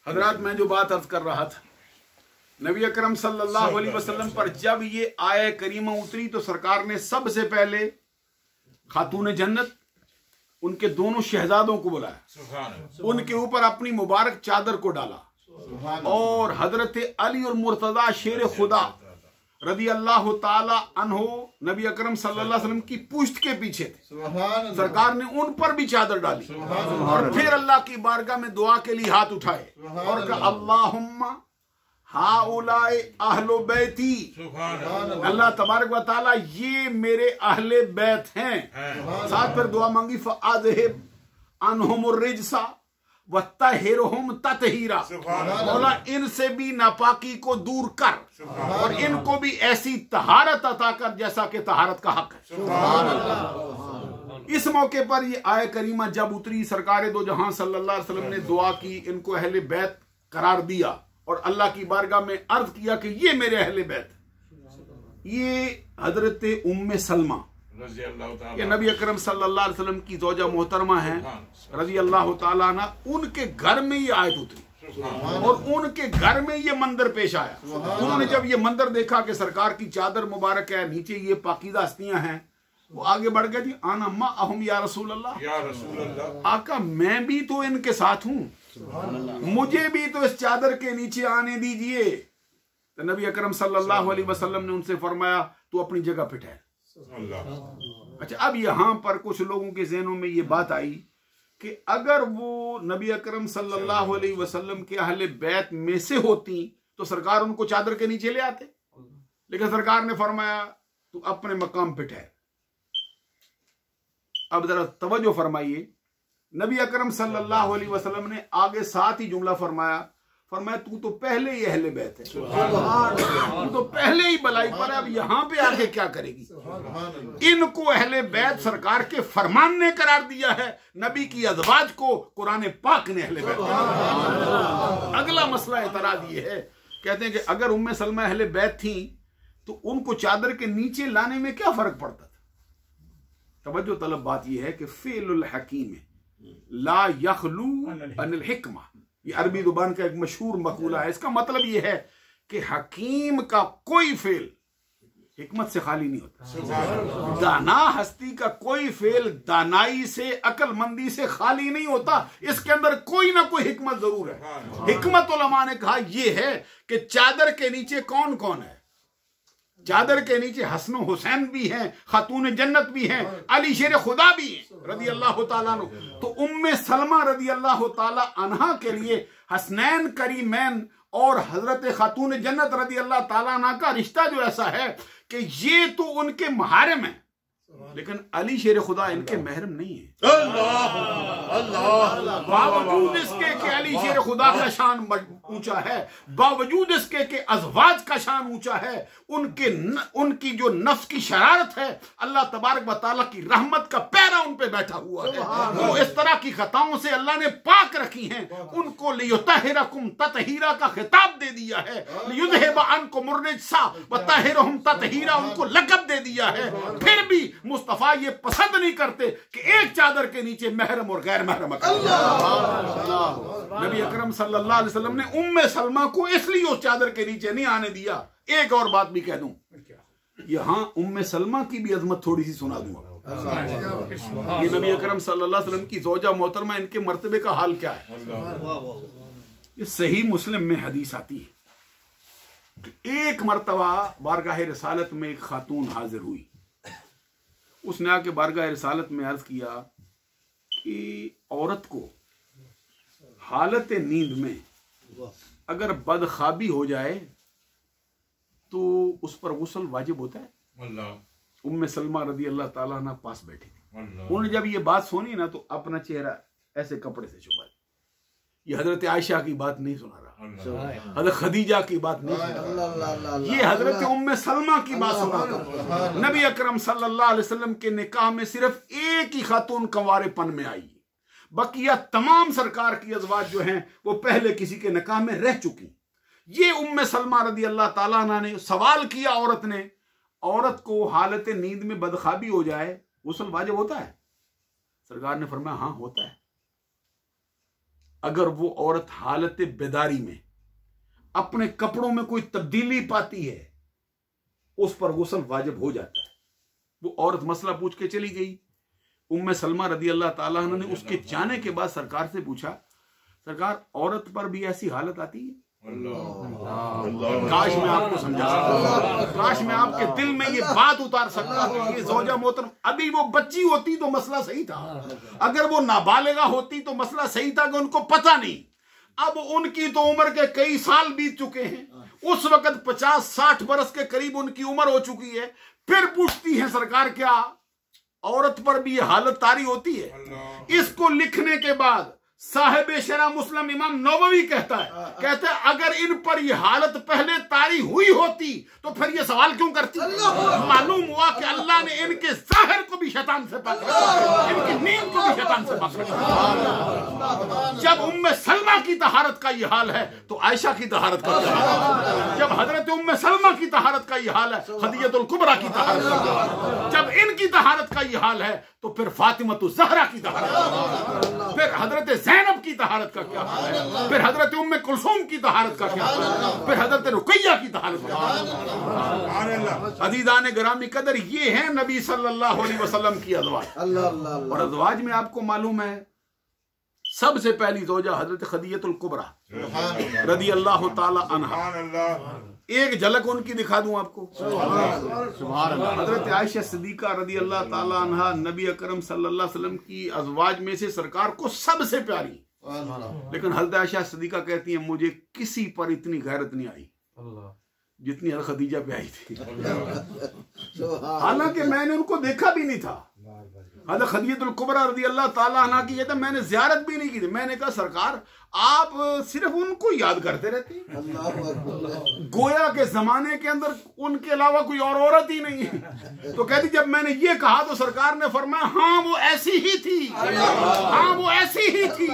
A: हजरात, मैं जो बात अर्ज कर रहा था, नबी अकरम सल्लल्लाहु अलैहि वसल्लम पर जब ये आय करीमा उतरी तो सरकार ने सबसे पहले खातून जन्नत उनके दोनों शहजादों को बुलाया, उनके ऊपर अपनी मुबारक चादर को डाला और हजरत अली और मुर्तजा शेर खुदा रज़ी अल्लाह ताला अन्हो नबी अकरम सल्लल्लाहु अलैहि वसल्लम की पुश्त के पीछे थे। सरकार ने उन पर भी चादर डाली और फिर अल्लाह की बारगाह में दुआ के लिए हाथ उठाए और कहा अल्लाहुम्मा हाउलाए अहलो बैती, अल्लाह तबारक व तआला ये मेरे अहले बैत हैं। साथ फिर दुआ मांगी फअज़हिब अन्हुमुर रिज्सा व तहिरहुम तत्हीरा, मौला इनसे भी नापाकी को दूर कर और इनको भी ऐसी तहारत अता कर जैसा कि तहारत का हक है। इस मौके पर ये आय करीमा जब उतरी, सरकार दो जहां सल्लल्लाहु अलैहि वसल्लम ने दुआ की, इनको अहले बैत करार दिया और अल्लाह की बारगाह में अर्ज किया कि ये मेरे अहले बैत। ये हजरत उम्मे सलमा ये नबी अकरम सल्लल्लाहु अलैहि वसल्लम की ज़ौजा मोहतरमा है रज़ी अल्लाह ताला अन्हा, उनके घर में ये आयत उतरी और उनके घर में ये मंदिर पेश आया। उन्होंने जब ये मंदिर देखा कि सरकार की चादर मुबारक है, नीचे ये पाकीज़ा हस्तियां हैं, वो आगे बढ़ गए थी। आना मा अहुम या रसूल अल्लाह, आका मैं भी तो इनके साथ हूँ, मुझे भी तो इस चादर के नीचे आने दीजिए। तो नबी अकरम सल्लल्लाहु अलैहि वसल्लम ने उनसे फरमाया तू अपनी जगह पे ठहर। अच्छा, अब यहां पर कुछ लोगों के ज़हनों में ये बात आई कि अगर वो नबी अकरम सल्लल्लाहु अलैहि वसल्लम के अहले बैत में से होती तो सरकार उनको चादर के नीचे ले आते, लेकिन सरकार ने फरमाया तू अपने मकाम पे ठहर। अब जरा तवज्जो फरमाइए, नबी अकरम सल्लल्लाहु अलैहि वसल्लम ने आगे साथ ही जुमला फरमाया तू तो पहले ही अहले बैत है, तू तो पहले ही बलाई पर, अब यहां पे आके क्या करेगी। इनको अहले बैत सरकार के फरमान ने करार दिया है, नबी की अज़वाज को कुरान पाक ने अहले बैत। अगला मसला एतराज ये है, कहते हैं कि अगर उम्मे सलमा अहले बैत थी तो उनको चादर के नीचे लाने में क्या फर्क पड़ता था। तवज्जो तलब बात यह है कि फ़िअलुल हकीम ला यखलू अनिल हिकमा, ये अरबी जुबान का एक मशहूर मकूला है। इसका मतलब यह है कि हकीम का कोई फेल हिकमत से खाली नहीं होता, दाना हस्ती का कोई फेल दानाई से अक्लमंदी से खाली नहीं होता, इसके अंदर कोई ना कोई हिकमत जरूर है। हिकमत उलमा ने कहा यह है कि चादर के नीचे कौन कौन है। चादर के नीचे हसन हुसैन भी हैं, खातून जन्नत भी हैं, अली शेर खुदा भी हैं रज़ी अल्लाह ताला अन्हु। तो उम्मे सलमा रज़ी अल्लाह ताला अन्हा के लिए हसनैन करीमैन और हजरत खातून जन्नत रज़ी अल्लाह ताला अन्हा का रिश्ता जो ऐसा है कि ये तो उनके महारिम है, लेकिन अली शेर खुदा इनके महरम नहीं है। बावजूद इसके कि अली शेर खुदा का शान ऊंचा है, बावजूद इसके कि अज़वाज का शान ऊंचा है, उनकी जो नफ्स की शरारत है, अल्लाह तबारक व तआला की रहमत का पैरा उन पे बैठा हुआ है। वो इस तरह की खताओं से अल्लाह ने पाक रखी हैं। उनको लियुतहिरकुम ततहीरा का खिताब दे दिया है, लियुज़हिबा अन्कुम अर्रिज्सा व तहिरहुम ततहीरा उनको लक़ब दे दिया है। फिर भी मुस्तफा ये पसंद नहीं करते कि एक चादर के नीचे महरम और गैर महरम। नबी अकरम सल्लल्लाहु अलैहि वसल्लम ने उम्मे सलमा को इसलिए उस चादर के नीचे नहीं आने दिया। एक और बात भी कह दूं, यहां उम्मे सलमा की भी अजमत थोड़ी सी सुना दूंगा। ये नबी अकरम सल्लल्लाहु अलैहि वसल्लम की ज़ौजा मोहतरमा, इनके मर्तबे का हाल क्या है। ये सही मुस्लिम में हदीस आती है कि एक मर्तबा बारगाह रिसालत में एक खातून हाजिर हुई। उसने आके बारगाह रिसालत में अर्ज किया कि औरत को हालत नींद में अगर बदख्वाबी हो जाए तो उस पर गुस्ल वाजिब होता है। उम्मे सलमा रदी अल्लाह ताला अन्हा पास बैठी थी। उन्होंने जब ये बात सुनी ना तो अपना चेहरा ऐसे कपड़े से छुपा। ये हजरत आयशा की बात नहीं सुना रहा, हजरत खदीजा की बात नहीं सुना रहा, ये हजरत उम्मे सलमा की बात सुना रहा। नबी अकरम सल्लल्लाहु अलैहि वसल्लम के निकाह में सिर्फ एक ही खातून कंवारेपन में आई, बकिया तमाम सरकार की अज़वाज जो हैं वो पहले किसी के निकाह में रह चुकी। ये उम्मे सलमा रदी अल्लाह ताला अन्हा ने सवाल किया, औरत को हालत नींद में बदख्वाबी हो जाए गुस्ल वाजिब होता है? सरकार ने फरमाया हाँ होता है। अगर वो औरत हालत बेदारी में अपने कपड़ों में कोई तब्दीली पाती है उस पर गुस्ल वाजिब हो जाता है। वो औरत मसला पूछ के चली गई। उम्मे सलमा रदी अल्लाह ताला अन्हा ने उसके जाने के बाद सरकार से पूछा, सरकार औरत पर भी ऐसी हालत आती है? काश मैं आपको समझा सकता, काश मैं आपके दिल में ये बात उतार सकता हूँ। ये ज़ौजा मोहतरम, अभी वो बच्ची होती तो मसला सही था, अगर वो नाबालिगा होती तो मसला सही था कि उनको पता नहीं। अब उनकी तो उम्र के कई साल बीत चुके हैं, उस वक्त 50-60 बरस के करीब उनकी उम्र हो चुकी है। फिर पूछती है सरकार क्या औरत पर भी ये हालत तारी होती है? इसको लिखने के बाद साहिब शरा मुस्लिम इमाम नववी कहता है अगर इन पर यह हालत पहले तारी हुई होती तो फिर ये सवाल क्यों करती? मालूम हुआ कि अल्लाह ने इनके जाहिर को भी शैतान से पकड़ा, इनकी नींद को भी शैतान से पकड़ा। जब उम्मे सलमा की तहारत का यह हाल है तो आयशा की तहारत का क्या हाल है? जब हजरत उम्मे सलमा की तहारत का यह हाल है, खदीजतुल कुबरा की तहारत का क्या हाल है? जब इनकी तहारत का यह हाल है तो फिर फातिमतुज़ ज़हरा की तहारत, फिर हजरत ज़ैनब की तहारत का क्या हाल है? फिर हजरत उम्मे कुलसूम की तहारत का क्या हाल है? फिर हजरत रुकैया की तहारत का हाल है? अज़ीज़ान गिरामी कदर, ये है नबी सल्लल्लाहु अलैहि वसल्लम की अज़वाज। और अज़वाज में आपको मालूम है सबसे पहली ज़ौजा हजरत खदीजतुल कुबरा रदी अल्लाह ताला अन्हा। एक झलक उनकी दिखा दूं आपको। हजरत आयशा सिद्दीका रदी अल्लाह ताला अन्हा नबी अकरम सल्लल्लाहु अलैहि वसल्लम की अज़वाज में से सरकार को सबसे प्यारी, लेकिन हजरत आयशा सिद्दीका कहती हैं मुझे किसी पर इतनी गैरत नहीं आई जितनी हजरत खदीजा पे आई थी, हालांकि मैंने उनको देखा भी नहीं था। हजरत खदीजतुल कुबरा रदी अल्लाह ताला अन्हा की कहते मैंने ज़ियारत भी नहीं की थी। मैंने कहा सरकार आप सिर्फ उनको याद करते रहते हैं, गोया के जमाने के अंदर उनके अलावा कोई और औरत ही नहीं है। तो कहती जब मैंने ये कहा तो सरकार ने फरमाया हाँ वो ऐसी ही थी, हाँ वो ऐसी ही थी।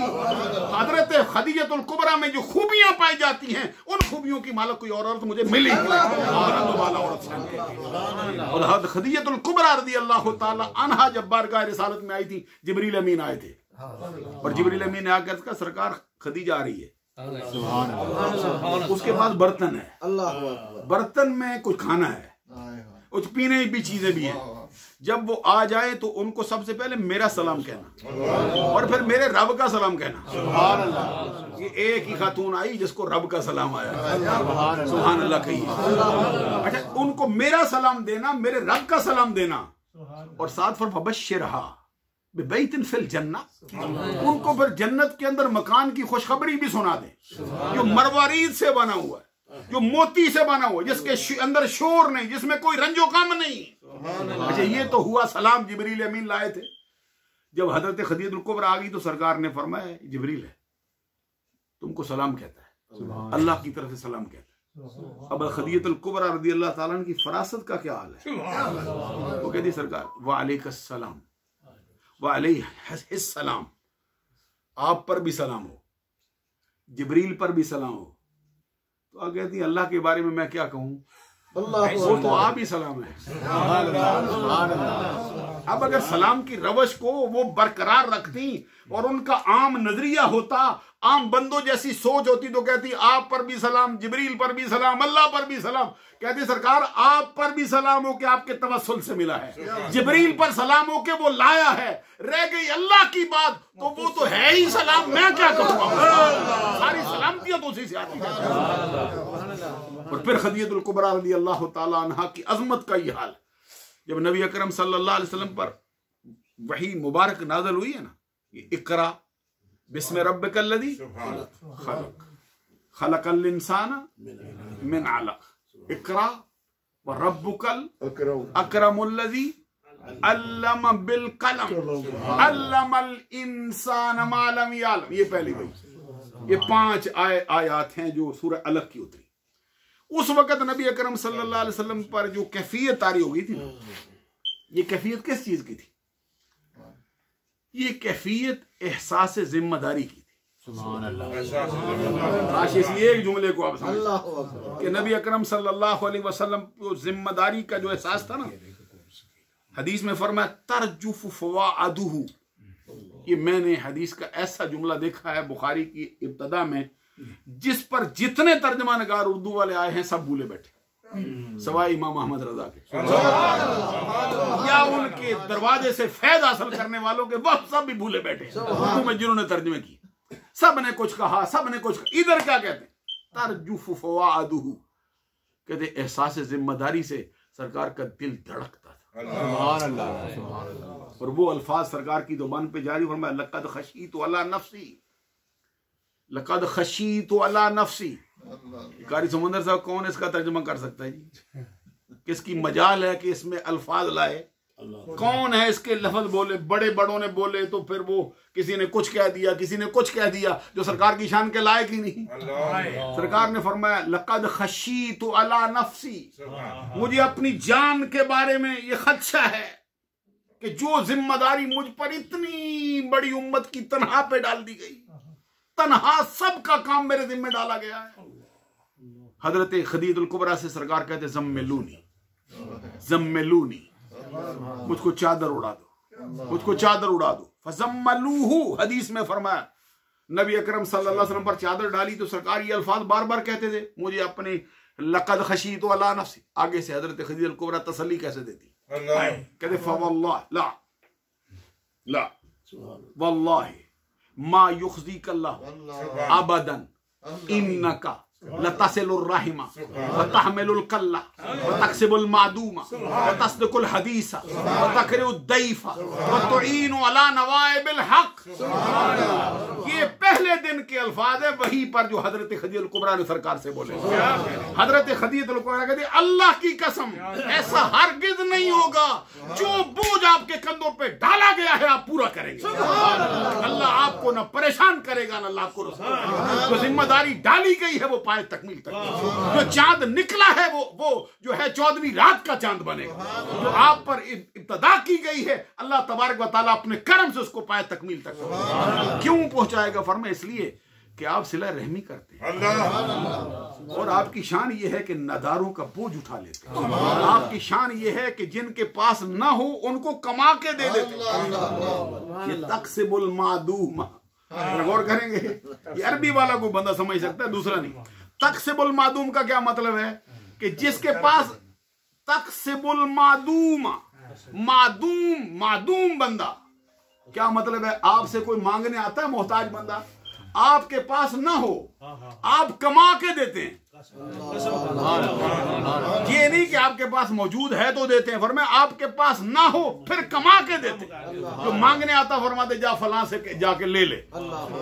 A: हजरत खदीजतुल कुबरा में जो खूबियां पाई जाती हैं उन खूबियों की मालक कोई और औरत मुझे मिली। और हजरत खदीजतुल कुबरा रदी अल्लाह ताला अन्हा जब बारगाह रिसालत में आई थी, जिब्रील अमीन आए थे और जिब्रील अमीन ने आकर कहा सरकार खदीजा आ रही है। उसके पास बर्तन है, बर्तन में कुछ खाना है, कुछ पीने की चीजें भी हैं। जब वो आ जाए तो उनको सबसे पहले मेरा सलाम कहना और फिर मेरे रब का सलाम कहना। ये एक ही खातून आई जिसको रब का सलाम आया, सुभान अल्लाह कहिए। अच्छा उनको मेरा सलाम देना, मेरे रब का सलाम देना और साथ फिर फबश्शिरहा बिबैतिन फिल जन्ना, उनको फिर जन्नत के अंदर मकान की खुशखबरी भी सुना दे जो मरवारीद से बना हुआ है, जो मोती से बना हुआ है, जिसके अंदर शोर नहीं, जिसमें कोई रंजो कम नहीं। अच्छा, ये तो हुआ सलाम जिब्रील अमीन लाए थे। जब हजरत खदीजतुल कुबरा आ गई तो सरकार ने फरमाया जिब्रील है, तुमको सलाम कहता है, अल्लाह की तरफ से सलाम कहता है। अब खदीजतुल कुबरा रज़ियल्लाहु ताला अन्हा की फरासत का क्या हाल है? वो कहती सरकार वालेकुम व अलैहिस्सलाम, आप पर भी सलाम हो, जिब्रील पर भी सलाम हो। तो आप कहती अल्लाह के बारे में मैं क्या कहूं, वो तो आप ही सलाम है। अब अगर सलाम की रवश को वो बरकरार रखती और उनका आम नजरिया होता, आम बंदों जैसी सोच होती, तो कहती आप पर भी सलाम, जिब्रील पर भी सलाम, अल्लाह पर भी सलाम। कहती सरकार आप पर भी सलाम हो के आपके तवस्सुल से मिला है, जिब्रील पर सलाम हो के वो लाया है, रह गई अल्लाह की बात तो वो तो है ही सलाम, मैं क्या कहूँगा, सारी सलामतियां तो उसी से आती है। और फिर खदीजतुल कुबरा रज़ियल्लाहु ताला अन्हा की अजमत का ये हाल, जब नबी अकरम सल्लल्लाहु अलैहि वसल्लम पर वही मुबारक नाज़िल हुई है ना, इक़रा बिस्मि रब्बिकल्लज़ी खलक़ खलक़ल इंसाना मिन अलक़ इक़रा व रब्बुकल अकरमुल्लज़ी अल्लम बिल कलम अल्लमल इंसान मा लम यअलम। ये पहली भाई, ये 5 आयत हैं जो सूरह अलक़ की उतरी। उस वक़्त नबी अकरम सल्लल्लाहु अलैहि वसल्लम पर जो कैफियत तारी हो गई थी ना, ये कैफियत किस चीज की थी? ये कैफियत एहसास जिम्मेदारी की थी। सुभान अल्लाह। काश इस एक जुमले को आप समझें कि नबी अकरम सल्लल्लाहु अलैहि वसल्लम को जिम्मेदारी का जो एहसास था ना, हदीस में फरमाया तरजुफ फवाअदुहु। ये मैंने हदीस का ऐसा जुमला देखा है बुखारी की इब्तदा में, जिस पर जितने तर्जमा नगार उर्दू वाले आए हैं सब भूले बैठे, सवाए इमाम अहमद रजा के या उनके दरवाजे से फैज हासिल करने वालों के, वह सब भी भूले बैठे उर्दू में जिन्होंने तर्जमे की। सब ने कुछ कहा, सब ने कुछ कहा। इधर क्या कहते हैं? तरजुफ फवाअदुहु, कहते एहसास जिम्मेदारी से सरकार का दिल धड़कता था। सुभान अल्लाह। और वो अल्फाज सरकार की जुबान पे जारी फरमाया लक़द खशीतु अला नफ्सी, लक़द खशीतु अला नफ्सी। कारी समंदर साहब कौन इसका तर्जुमा कर सकता है जी? किसकी मजाल है कि इसमें अल्फाज लाए? कौन है इसके लफ्ज बोले? बड़े बड़ों ने बोले तो फिर वो किसी ने कुछ कह दिया, किसी ने कुछ कह दिया जो सरकार की शान के लायक ही नहीं। सरकार ने फरमाया लक़द खशीतु अला नफ्सी, मुझे अपनी जान के बारे में ये खदशा है कि जो जिम्मेदारी मुझ पर इतनी बड़ी उम्मत की तनहा पे डाल दी गई, तनहा सबका काम मेरे जिम्मे डाला गया है। हजरत खदीजतुल कुबरा से सरकार कहते ज़म्मिलूनी ज़म्मिलूनी, मुझको चादर उड़ा दो, मुझको चादर उड़ा दो। फज़म्मलूहु, हदीस में फरमाया नबी अकरम सल्लल्लाहु अलैहि वसल्लम पर चादर डाली तो सरकार ये अल्फाज बार बार कहते थे, मुझे अपने लक़द खशीतु अला नफ्सी। आगे से हजरत खदीजतुल कुबरा तसल्ली कैसे देती, कहते फवल्लाह ला ला वल्लाहि मा युख़ज़ीकल्लाह अबदन इन्नका लतसिलुर रहिमा व तहमिलुल कल्ला व तक्सिबुल मादूमा व तस्दिकुल हदीसा व तकरिउद दैफा व तुईनु अला नवाइबिल हक। ये पहले दिन के अल्फाज है वही पर जो हजरत खदीजतुल कुबरा ने सरकार से बोले। हजरत खदीजतुल कुबरा कहती अल्लाह की कसम ऐसा हरगिज नहीं होगा, जो बोझ आपके कंधों पे डाला गया है आप पूरा करेंगे। अल्लाह आपको न परेशान करेगा न अल्लाह आपको, जो जिम्मेदारी डाली गई है वो पाए तकमील तक। जो चांद निकला है वो जो है 14वीं रात का चांद बनेगा। जो आप पर इब्तदा की गई है अल्लाह तबारक व तआला अपने करम से उसको पाए तकमील तक। क्यों पहुंचाएगा? फरमा इसलिए कि आप सिला रहमी करते हैं और आपकी शान ये है कि नदारों का बोझ उठा लेते हैं। आपकी शान ये है कि जिनके पास ना हो उनको कमा के दे देते। ये तक्सिबुल मादूमा, गौर करेंगे ये अरबी वाला कोई बंदा समझ सकता है, दूसरा नहीं। तक्सिबुल मादूम का क्या मतलब है कि जिसके पास तक्सिबुल मादूमा, मादूम बंदा क्या मतलब है? आपसे कोई मांगने आता है मोहताज बंदा, आपके पास ना हो आप कमा के देते हैं, ये नहीं कि आपके पास मौजूद है तो देते हैं, फरमाया आपके पास ना हो फिर कमा के देते। जो मांगने आता फरमाते जा फलां से जाके ले ले,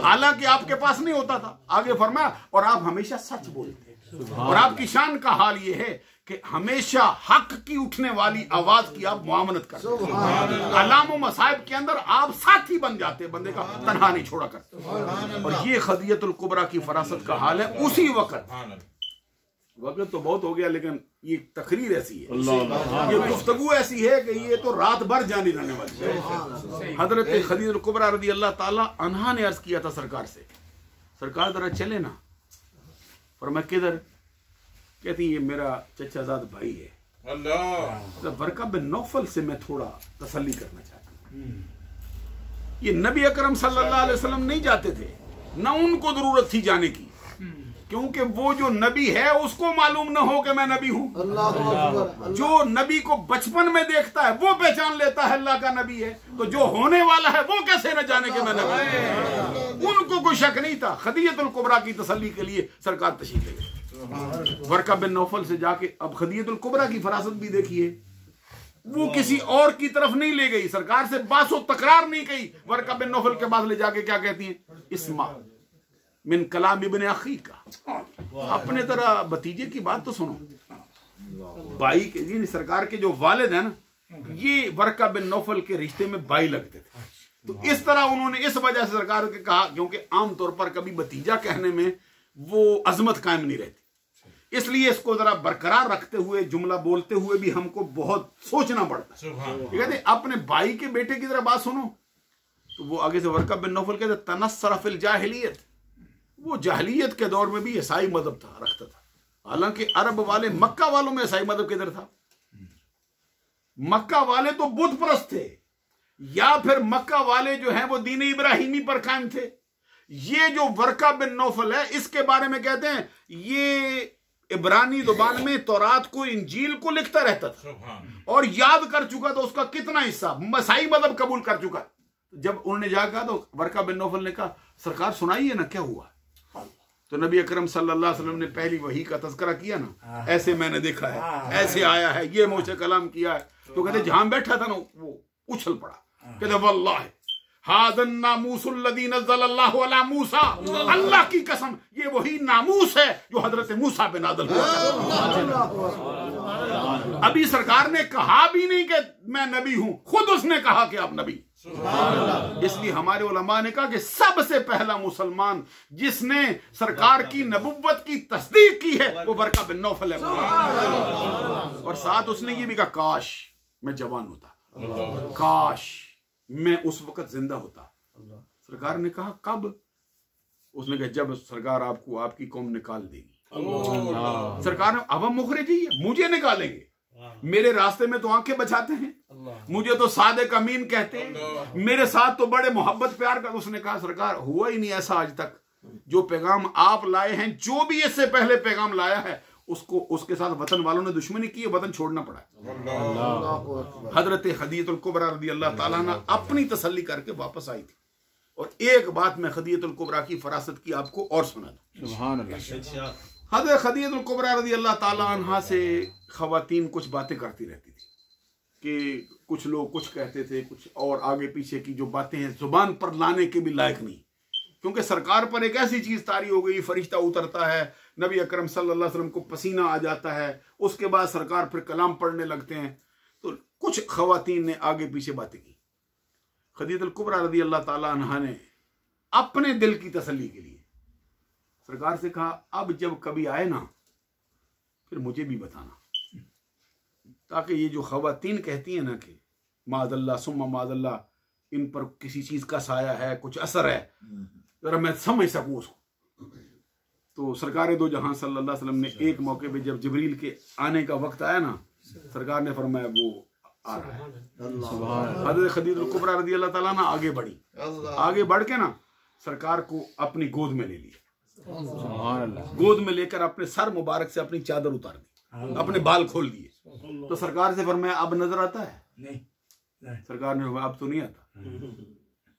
A: हालांकि आपके पास नहीं होता था। आगे फरमाया और आप हमेशा सच बोलते, और आपकी शान का हाल ये है कि हमेशा हक की उठने वाली आवाज की आप मुआवनत करते, अलाम मसाइब के अंदर आप साथी बन जाते, बंदे का तन्हा नहीं छोड़ा करते। और ये खदियतुल कुबरा की फरासत का हाल है। उसी वक्त तो बहुत हो गया, लेकिन ये तकरीर ऐसी है, ये गुफ्तगू ऐसी है कि ये तो रात भर जानी रहने वाली है। हजरत खदीजतुल कुबरा रज़ी अल्लाह ताला अन्हा ने अर्ज किया था सरकार से, सरकार जरा चले ना। पर मैं किधर? कहती ये मेरा चचाजाद भाई है अल्लाह, बरका बिन नौफल से मैं थोड़ा तसल्ली करना चाहता हूं। ये नबी अकरम सल्लल्लाहु अलैहि वसल्लम नहीं जाते थे, ना उनको जरूरत थी जाने की, क्योंकि वो जो नबी है उसको मालूम न हो कि मैं नबी हूं। जो नबी को बचपन में देखता है वो पहचान लेता है अल्लाह का नबी है, तो जो होने वाला है वो कैसे न जाने कि मैं नबी। उनको कोई शक नहीं था। खदीजतुल कुबरा की तसल्ली के लिए सरकार तशरीफ ले गई वर्का बिन नौफल से जाके। अब खदीजतुल कुबरा की फरासत भी देखिए, वो किसी और की तरफ नहीं ले गई, सरकार से बासो तकरार नहीं कही। वर्का बिन नौफल के पास ले जाके क्या कहती है, इस्मा मिन कलाम इब्न अखी का, अपने तरह भतीजे की बात तो सुनो। भाई के जी सरकार के जो वालिद है ना, ये वर्का बिन नौफल के रिश्ते में भाई लगते थे। तो इस तरह उन्होंने इस वजह से सरकार के कहा, क्योंकि आमतौर पर कभी भतीजा कहने में वो अजमत कायम नहीं रहती, इसलिए इसको जरा बरकरार रखते हुए जुमला बोलते हुए भी हमको बहुत सोचना पड़ता है। कहते अपने भाई के बेटे की तरह बात सुनो। तो वो आगे से वर्का बिन नौफल कहते तनस्सर फिल जाहिलियत, वो जाहिलियत के दौर में भी ईसाई मजहब था रखता था। हालांकि अरब वाले, मक्का वालों में ईसाई मजहब किधर था? मक्का वाले तो बुत परस्त थे, या फिर मक्का वाले जो हैं वो दीन इब्राहिमी पर कायम थे। ये जो वर्का बिन नौफल है, इसके बारे में कहते हैं ये इब्रानी जुबान में तौरात को, इंजील को लिखता रहता था और याद कर चुका था उसका कितना हिस्सा, ईसाई मजहब कबूल कर चुका। जब उन्होंने जाकर तो वर्का बिन नौफल ने कहा सरकार सुनाइए ना क्या हुआ। तो नबी अकरम सल्लल्लाहु अलैहि वसल्लम ने पहली वही का तज़किरा किया ना, ऐसे मैंने देखा है, ऐसे आया है, ये मुझसे कलाम किया है। तो कहते जहां बैठा था ना वो उछल पड़ा, कहते वल्लाह हाज़न नामूसुल लज़ी नज़्ज़लल्लाहु अला मूसा, अल्लाह की कसम ये वही नामूस है जो हजरत मूसा पे नाज़िल हुआ। अभी सरकार ने कहा भी नहीं कि मैं नबी हूं, खुद उसने कहा कि आप नबी। इसलिए हमारे उलमा ने कहा कि सबसे पहला मुसलमान जिसने सरकार की नबुव्वत की तस्दीक की है वो वर्का बिन नौफल है। और साथ उसने ये भी कहा काश मैं जवान होता, काश मैं उस वक्त जिंदा होता। सरकार ने कहा कब? उसने कहा जब सरकार आपको आपकी कौम निकाल देगी। सरकार ने अब हम मुखरिजी है, मुझे निकालेंगे, मेरे रास्ते में तो आंखें बचाते हैं, मुझे तो सादिक अमीन कहते हैं, मेरे साथ तो बड़े मोहब्बत प्यार कर। उसने कहा सरकार हुआ ही नहीं ऐसा आज तक, जो पैगाम आप लाए हैं, जो भी इससे पहले पैगाम लाया है उसको, उसके साथ वतन वालों ने दुश्मनी की, वतन छोड़ना पड़ा। हजरत खदीजतुल कुबरा रज़ी अल्लाह ताला अन्हा अपनी तसल्ली करके वापस आई थी। और एक बात मैं खदीजतुल कुबरा की फरासत की आपको और सुना दूं। सुभान अल्लाह। हजरत खदीजतुल कुबरा रज़ी अल्लाह ताला अन्हा से खवातीन कुछ बातें करती रहती थी कि कुछ लोग कुछ कहते थे, कुछ और आगे पीछे की जो बातें हैं जुबान पर लाने के भी लायक नहीं, क्योंकि सरकार पर एक ऐसी चीज तारी हो गई, फरिश्ता उतरता है, नबी अकरम सल्लल्लाहु अलैहि वसल्लम को पसीना आ जाता है, उसके बाद सरकार फिर कलाम पढ़ने लगते हैं। तो कुछ खवातीन ने आगे पीछे बातें की। खदीजतुल कुबरा रज़ी अल्लाह ताला अन्हा ने अपने दिल की तसल्ली के लिए सरकार से कहा अब जब कभी आए ना फिर मुझे भी बताना, ताकि ये जो खवातीन कहती हैं ना कि माज़ल्ला सुम्मा माज़ल्ला इन पर किसी चीज का साया है, कुछ असर है, जरा मैं समझ सकूं उसको। तो सरकार दो जहां सल्लल्लाहु अलैहि वसल्लम ने एक मौके पे जब जिब्रील के आने का वक्त आया ना, सरकार ने फरमाया वो आ रहा है। हज़रत खदीजतुल कुबरा रज़ी अल्लाह ताला ना आगे बढ़ी, आगे बढ़ के ना सरकार को अपनी गोद में ले लिया। गोद में लेकर अपने सर मुबारक से अपनी चादर उतार दी, अपने बाल खोल दिए। तो सरकार से फरमाया अब नजर आता है? नहीं। सरकार ने अब तो नहीं आता।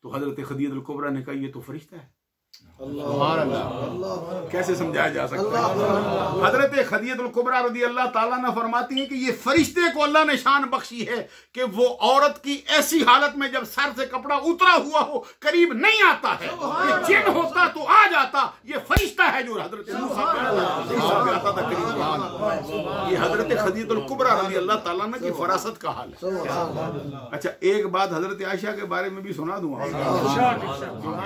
A: तो हजरत खदीजतुल कुबरा ने कहा ये तो फरिश्ता है, कैसे समझाया जा सकता है? हजरत खदीजतुल कुबरा रदी अल्लाह ताला ने फरमाती हैं कि ये फरिश्ते को अल्लाह ने शान बख्शी है कि वो औरत की ऐसी हालत में जब सर से कपड़ा उतरा हुआ हो करीब नहीं आता है। ये जिन होता तो आ जाता, ये फरिश्ता है जो हजरत मूसा पे आता था करीब। ये हजरत खदीजतुल कुबरा रदी अल्लाह ताला ने की फरासत का हाल है। अच्छा, एक बात हजरत आयशा के बारे में भी सुना दूं।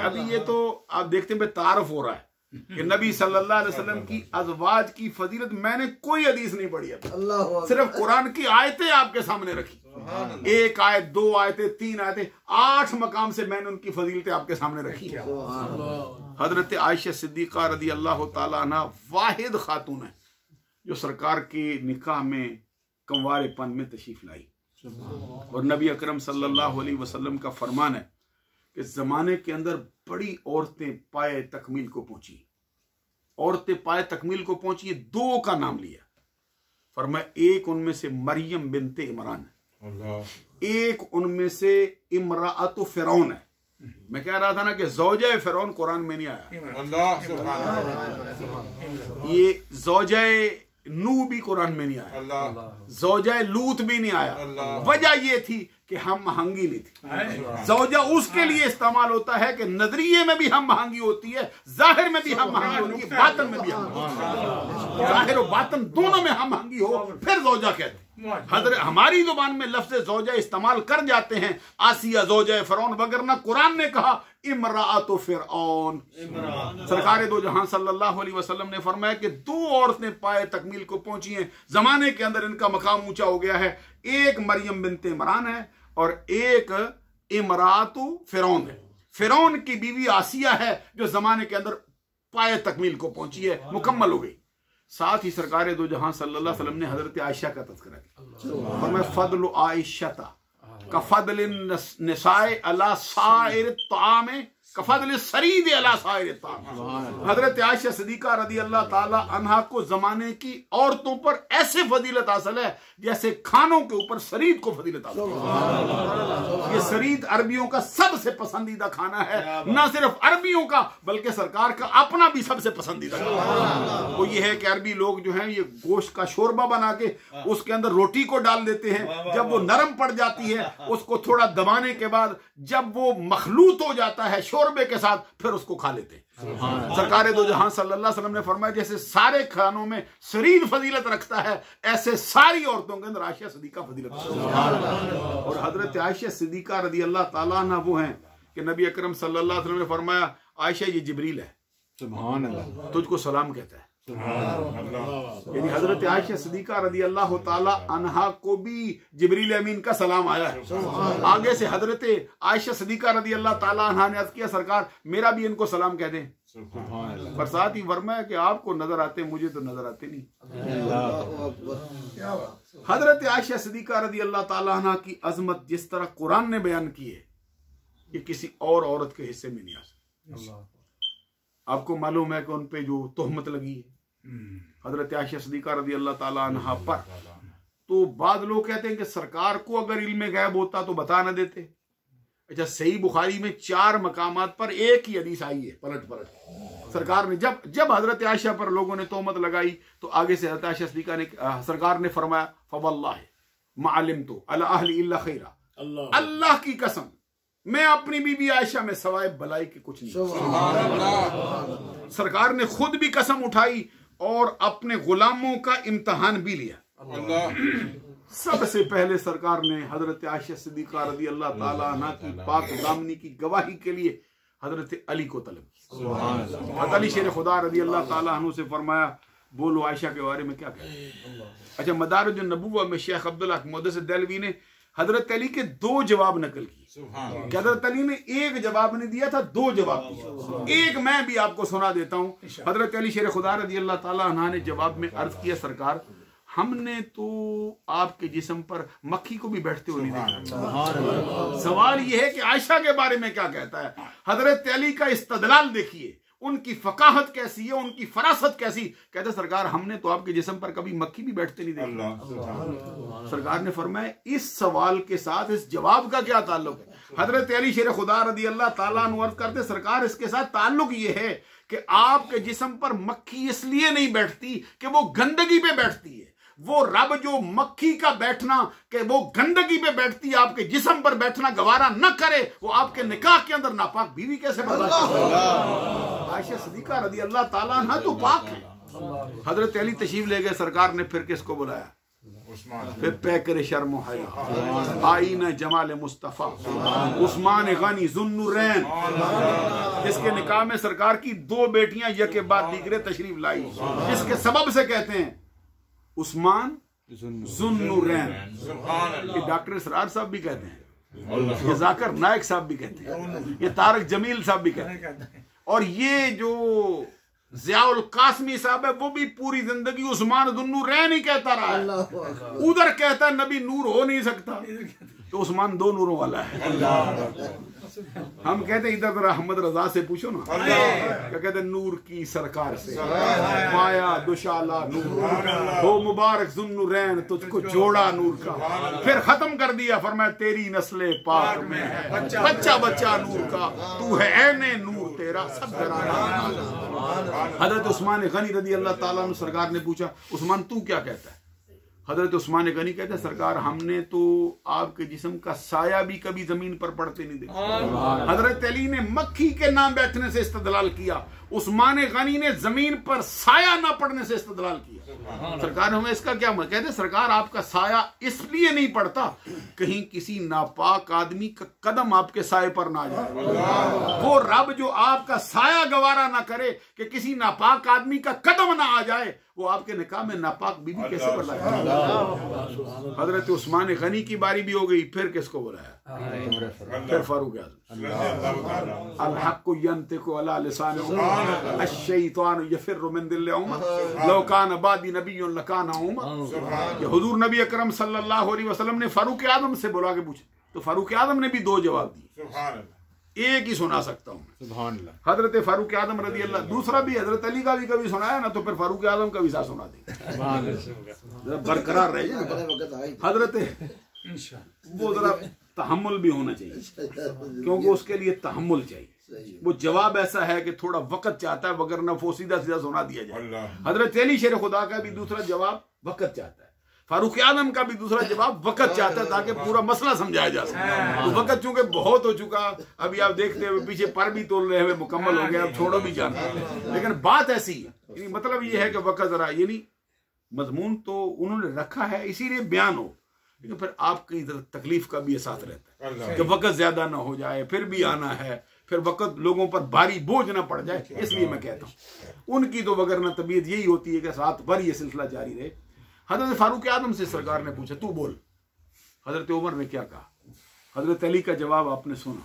A: अभी ये तो आप देखते हैं तारफ हो रहा है कि नबी सल्लल्लाहु अलैहि वसल्लम की अज़वाज की फजीलत मैंने कोई हदीस नहीं पढ़ी है, सिर्फ कुरान की आयतें आपके सामने रखी। एक आयत, दो आयतें, तीन आयतें, 8 मकाम से मैंने उनकी फजीलतें आपके सामने रखी है। हजरत आयशा सिद्दीका रदी अल्लाह ताला अन्हा वाहिद खातून है जो सरकार के निकाह में कंवारेपन में तशरीफ लाई। और नबी अकरम सल्लल्लाहु अलैहि वसल्लम का फरमान है कि जमाने के अंदर बड़ी औरतें पाए तकमील को पहुंची। औरतें पाए तकमील को पहुंची, 2 का नाम लिया। फरमाया एक उनमें से मरियम बिनते इमरान है, एक उनमें से इमराअतु फिरौन है। मैं कह रहा था ना कि ज़ौजा फिरौन कुरान में नहीं आया, ये ज़ौजा नू भी कुरान में नहीं आया, ज़ौजा लूत भी नहीं आया। वजह ये थी कि हम महंगी नहीं थी। ज़ौजा उसके लिए इस्तेमाल होता है कि नजरिए में भी हम महंगी होती है, जाहिर में भी हम महंगी होती है, बातन में भी हम, जाहिर और बातन दोनों में हम महंगी हो फिर ज़ौजा कहते हैं। हजरत हमारी जुबान में लफ्ज़ ज़ौजा इस्तेमाल कर जाते हैं, आसिया ज़ौजा फिरौन, वगरना कुरान ने कहा इमराअतु फिरौन। सरकार दो जहां सल्लल्लाहु अलैहि वसल्लम ने फरमाया कि 2 औरतें पाए तकमील को पहुंची हैं, जमाने के अंदर इनका मकाम ऊंचा हो गया है। एक मरियम बिनते इमरान है और एक इमराअतु फिरौन है। फिरौन की बीवी आसिया है जो जमाने के अंदर पाए तकमील को पहुंची है, मुकम्मल हो गई। साथ ही सरकार दो जहां सल्लल्लाहु अलैहि वसल्लम ने हजरत आयशा का तज़किरा किया। फरमाया फदलु आयशा का फदल निसाए अला साइर ताम का फदल सरीद अला साइर ताम। हजरत आयशा सिद्दीका रदी अल्लाह ताला अन्हा को जमाने की औरतों पर ऐसे फजीलत हासिल है जैसे खानों के ऊपर सरीद को फजीलत हासिल है। ये सरीद अरबियों का सबसे पसंदीदा खाना है, न सिर्फ अरबियों का बल्कि सरकार का अपना भी सबसे पसंदीदा खाना। वो ये है कि अरबी लोग जो हैं ये गोश्त का शोरबा बना के उसके अंदर रोटी को डाल देते हैं, जब वो नरम पड़ जाती है उसको थोड़ा दबाने के बाद जब वो मखलूत हो जाता है शोरबे के साथ फिर उसको खा लेते हैं। सरकार दो जहां सल्लल्लाहु अलैहि वसल्लम ने फरमाया जैसे सारे खानों में शरीर फजीलत रखता है ऐसे सारी औरतों के अंदर आयशा सिद्दीका फजीलत रखता है। और हजरत आयशा सिद्दीका रदी अल्लाह ताला अन्हा वो हैं कि नबी अकरम सल्लल्लाहु अलैहि वसल्लम ने फरमाया आयशा ये जिब्रील है, सुभान अल्लाह, तुझको सलाम कहता है। यानी हजरत आयशा सिद्दीका रदी अल्लाह ताला अन्हा को भी जिब्रील अमीन का सलाम आया है। आगे से हजरत आयशा सिद्दीका रदी अल्लाह ताला अन्हा ने अर्ज किया सरकार मेरा भी इनको सलाम कह दें। पर साथ ही फरमाया कि आपको नजर आते मुझे तो नजर आते नहीं। हजरत आयशा सिद्दीका रदी अल्लाह ताला अन्हा की अजमत जिस तरह कुरान ने बयान की है ये किसी और औरत के हिस्से में नहीं आ सकती। आपको मालूम है कि उन पे जो तोहमत लगी है हजरत आयशा सिद्दीका रदी अल्लाह ताला अन्हा पर, तो बाद लोग कहते हैं कि सरकार को अगर इल्म गैब होता तो बता न देते। अच्छा, सही बुखारी में 4 मकामात पर एक ही हदीस आई है पलट पलट। सरकार ने जब हजरत आयशा पर लोगों ने तोहमत लगाई तो आगे से हजरत आयशा सिद्दीका ने सरकार ने फरमाया फवल्लाहि मा अलिमतु अला अहली इल्ला खैरा, अल्लाह की कसम मैं अपनी बीबी आयशा में सवाए भलाई की कुछ नहीं। सरकार ने खुद भी कसम उठाई और अपने गुलामों का इम्तिहान भी लिया। सबसे पहले सरकार ने हजरत आयशा सिद्दीका रदी अल्लाह ताला अन्हा की पाक दामनी की गवाही के लिए हजरत अली को तलब किया। हजरत अली शेर खुदा रदी अल्लाह ताला अन्हु से फरमाया बोलो आयशा के बारे में क्या कहते। अच्छा, मदारिज नबुव्वा में शेख अब्दुल हक मुहद्दिस देहलवी ने हजरत अली के 2 जवाब नकल किए। हजरत अली ने एक जवाब नहीं दिया था, 2 जवाब दिए। एक मैं भी आपको सुना देता हूँ। हजरत अली शेर खुदा रदी अल्लाह ताला अन्हा ने जवाब में अर्ज किया सरकार हमने तो आपके जिस्म पर मक्खी को भी बैठते हुए नहीं देखा। सवाल यह है कि आयशा के बारे में क्या कहता है। हजरत अली का इस्तदलाल देखिए, उनकी फकाहत कैसी है, उनकी फरासत कैसी। कहते सरकार हमने तो आपके जिस्म पर कभी मक्खी भी बैठते नहीं देखी। सरकार ने फरमाया इस सवाल के साथ इस जवाब का क्या ताल्लुक है। हजरत अली शेर खुदा रदी अल्लाह ताला अन्हु अर्ज करते सरकार इसके साथ ताल्लुक ये है कि आपके जिस्म पर मक्खी इसलिए नहीं बैठती कि वो गंदगी पे बैठती है। वो रब जो मक्खी का बैठना कि वो गंदगी पे बैठती है, आपके जिस्म पर बैठना गवारा न करे, वो आपके निकाह के अंदर नापाक बीवी कैसे बर्दाश्त करे। आयशा सिद्दीका रदी अल्लाह ताला अन्हा तो पाक है। हजरत अली तशरीफ ले गए, सरकार ने फिर किसको बुलाया, फिर पैकर शर्म हया आईना जमाल मुस्तफा उस्मान गनी जुन्नुरैन, जिसके निकाह में सरकार की 2 बेटियां यके बाद दीगरे तशरीफ लाई, जिसके सबब से कहते हैं उस्मान जुन्नुरैन। ये डॉक्टर इसरार साहब भी कहते हैं, ये जाकिर नायक साहब भी कहते हैं, ये तारक जमील साहब भी कहते हैं, और ये जो ज़ियाउल कासमी साहब है वो भी पूरी जिंदगी उस्मान जुन्नुरैन ही कहता रहा है। उधर कहता नबी नूर हो नहीं सकता, तो उस्मान 2 नूरों वाला है। हम कहते इधर जरा अहमद रजा से पूछो ना, क्या कहते नूर की सरकार से माया दुशाला नूर हो मुबारक जुन्नुरैन, तुझको जोड़ा नूर का। फिर खत्म कर दिया, फरमाया तेरी नस्ले पाक में है बच्चा बच्चा नूर का, तू है ऐने नूर तेरा सब घराना। हजरत उस्मान गनी रदी अल्लाह ताला अन्हु सरकार ने पूछा उस्मान तू क्या कहता है। हजरत उस्मान गनी कहते हैं सरकार हमने तो आपके जिस्म का साया भी कभी जमीन पर पड़ते नहीं देखा। हजरत अली ने मक्खी के नाम बैठने से इस्तदलाल किया, उस्मान गनी ने जमीन पर साया ना पड़ने से इस्तदलाल किया। सरकार हमें इसका क्या मतलब, कहते सरकार आपका साया इसलिए नहीं पड़ता कहीं किसी नापाक आदमी का कदम आपके साये पर ना जाए। वो रब जो आपका साया गवारा ना करे कि किसी नापाक आदमी का कदम ना आ जाए, वो आपके निकाह में नापाक बीवी कैसे बर्दाश्त। हजरत उस्मान गनी की बारी भी हो गई, फिर किसको बुलाया, फिर फारूक आज़म। अल हक़्क़ु यंतिक़ु अला लिसान अश-शैतानु यफ़िर्रु मिन दिल उमर लौ कान बादी नबियुन लकान उमर। हुजूर नबी अकरम सल्लल्लाहु अलैहि वसल्लम ने फारूक आज़म से बुला के पूछा, तो फारूक आज़म ने भी 2 जवाब दिए, एक ही सुना सकता हूँ हजरत फारूक आज़म रदी अल्लाह, दूसरा भी हजरत अली का भी कभी सुनाया ना तो फिर फारूक आज़म का भी साथ सुना देंगे, बरकरार रहे। हजरत वो जरा तहम्मुल भी होना चाहिए, क्योंकि उसके लिए तहम्मुल चाहिए। वो जवाब ऐसा है कि थोड़ा वक्त चाहता है, वगरना वो सीधा सीधा सुना दिया जाए। हजरत अली शेर खुदा का भी दूसरा जवाब वक्त चाहता है, फारूक आज़म का भी दूसरा जवाब वक्त चाहता है, ताकि पूरा मसला समझाया जा सके। तो वक्त चूंकि बहुत हो चुका, अभी आप देखते हुए पीछे पर भी तोल रहे हुए मुकम्मल हो गया, अब छोड़ो भी जाना। लेकिन बात ऐसी है, मतलब ये है कि वक्त जरा यानी मजमून तो उन्होंने रखा है इसीलिए बयान हो, लेकिन फिर आपकी तकलीफ का भी एहसास रहता है कि वक्त ज्यादा ना हो जाए, फिर भी आना है, फिर वक्त लोगों पर भारी बोझ ना पड़ जाए। इसलिए मैं कहता हूँ उनकी तो वगरना तबीयत यही होती है कि साथ भर ये सिलसिला जारी रहे। हजरत फारूक आज़म से सरकार ने पूछा तू बोल, हजरत उमर ने क्या कहा, हजरत अली का जवाब आपने सुना,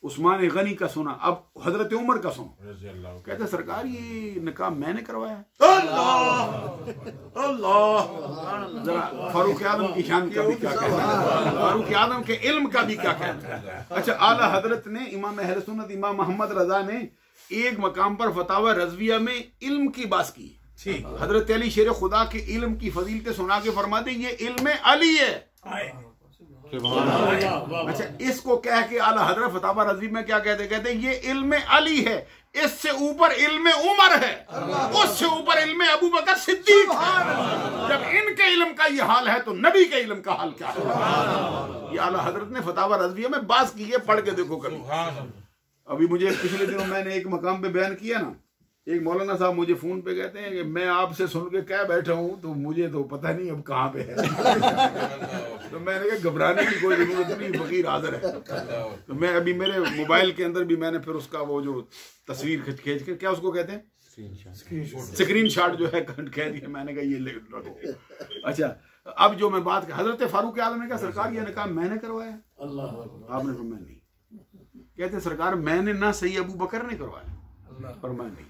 A: उस्मान गनी का सुना, अब हजरत उमर का सुना। कहते सरकार ये निकाह मैंने करवाया। अल्लाह जरा फारूक आज़म की शान का भी क्या कहना है, फारूक आज़म के इल्म का भी क्या कहना है। अच्छा, आला हजरत ने इमाम अहले सुन्नत इमाम मोहम्मद रजा ने एक मकाम पर फतावा रज़विया में इल्म की बात की। हजरत अली शेर खुदा के इल्म की फजीलतें सुना के फरमाते ये इल्म अली है। अच्छा, इसको कह के आला हजरत फतावा रज़वी में क्या कहते, कहते ये इल्म अली है, इससे ऊपर इल्म उमर है, उससे ऊपर इल्म अबू बकर सिद्दीक है। जब इनके इल्म का ये हाल है तो नबी के इल्म का हाल क्या है। ये आला हजरत ने फतावा रज़विया में बात की है, पढ़ के देखो कभी। अभी मुझे पिछले दिनों मैंने एक मकाम पे बयान किया ना, एक मौलाना साहब मुझे फोन पे कहते हैं कि मैं आपसे सुन के क्या बैठा हूँ, तो मुझे तो पता नहीं अब कहाँ पे है। तो मैंने कहा घबराने की कोई जरूरत नहीं, फकीर हाजिर है। तो मैं अभी मेरे मोबाइल के अंदर भी मैंने फिर उसका वो जो तस्वीर खींच के क्या उसको कहते हैं स्क्रीन शॉट जो है कह दिया, मैंने कहा ये ले रखो। अच्छा, अब जो मैं बात हजरत फारूक आज़म ने कहा सरकार ये निकाह मैंने करवाया, आपने तो मैं नहीं। कहते सरकार मैंने ना सही अबू बकर ने करवाया, पर मैं नहीं।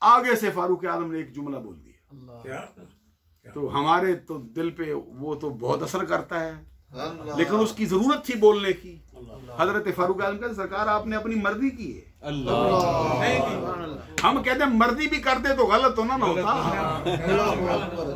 A: आगे से फारूक आज़म ने एक जुमला बोल दिया, तो हमारे तो दिल पे वो तो बहुत असर करता है, लेकिन उसकी जरूरत थी बोलने की। हजरत फारूक आजम कहते सरकार आपने अपनी मर्जी की है। हम कहते हैं मर्जी भी करते तो गलत होना ना होता।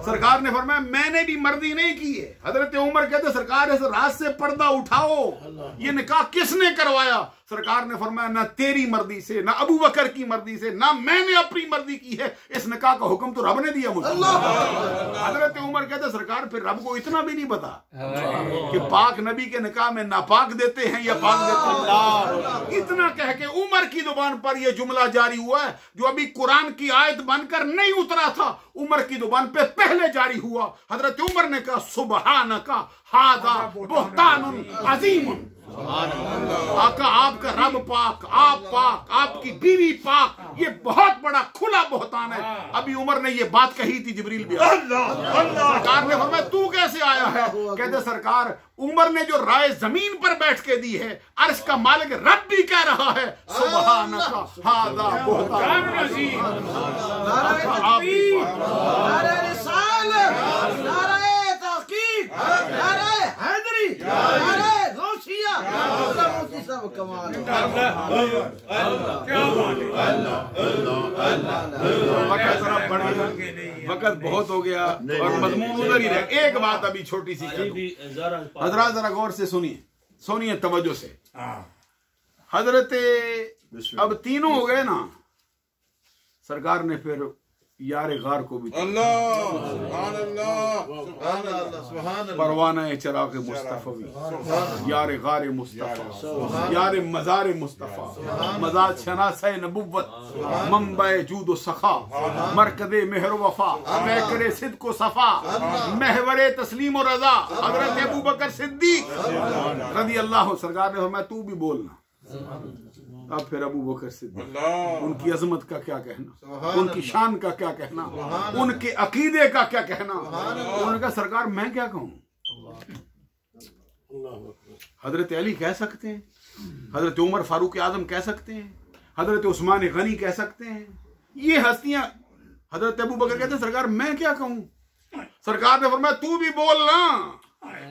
A: सरकार ने फरमाया मैंने भी मर्जी नहीं की है। हजरत उमर कहते सरकार इस रात से पर्दा उठाओ, ये निकाह किसने करवाया? सरकार ने फरमाया ना तेरी मर्जी से, ना अबू बकर की मर्जी से, ना मैंने अपनी मर्जी की है, इस निकाह का हुक्म तो रब ने दिया मुझे। हजरत उमर कहते सरकार फिर रब को इतना भी नहीं पता कि पाक नबी के निकाह में नापाक देते हैं या पाक देते हैं। इतना कह के उमर की जुबान पर यह जुमला जारी हुआ है जो अभी कुरान की आयत बनकर नहीं उतरा था, उमर की जुबान पे पहले जारी हुआ। हजरत उमर ने कहा सुबहानका हादा बुहतानुन अजीमुन। आका आपका रब पाक, आप पाक, आपकी बीवी पाक, ये बहुत बड़ा खुला बोहतान है। अभी उमर ने ये बात कही थी, जिब्रील भी सरकार ने फरमाया तू कैसे आया है? कहते सरकार उमर ने जो राय जमीन पर बैठ के दी है, अर्श का मालिक रब भी कह रहा है सुबहानका हादा बुहतान अजीम।
E: सब कमाल।
A: वक्त बहुत हो गया और मजमून उधर ही रहे। एक बात अभी छोटी सी हजरत जरा गौर से सुनिए, सुनिए तवज्जो से। हजरत अब तीनों हो गए ना, सरकार ने फिर यार गार को भी परवाना चिराग मुस्तफवी, यार गार मुस्तफा, यार मजार मुस्तफा, मजार शनासे नबुव्वत, मंबे जूद सखा, मरकदे मेहर वफा, महकरे सिद्द को सफा, महवरे तस्लीम और रजा, हजरत अबू बकर सिद्दीक रज़ी अल्लाह। सरकार ने फरमाया तू भी बोलना। अब फिर अबू बकर सिद्दीक, उनकी अजमत का क्या कहना, उनकी शान का क्या कहना, उनके अकीदे का क्या कहना। उन्होंने कहा सरकार मैं क्या कहूं? हजरत अली कह सकते हैं, हजरत उमर फारूक आजम कह सकते हैं, हजरत उस्मान गनी कह सकते हैं, ये हस्तियां। हजरत अबू बकर कहते हैं सरकार मैं क्या कहूं? सरकार ने फरमाया तू भी बोलना।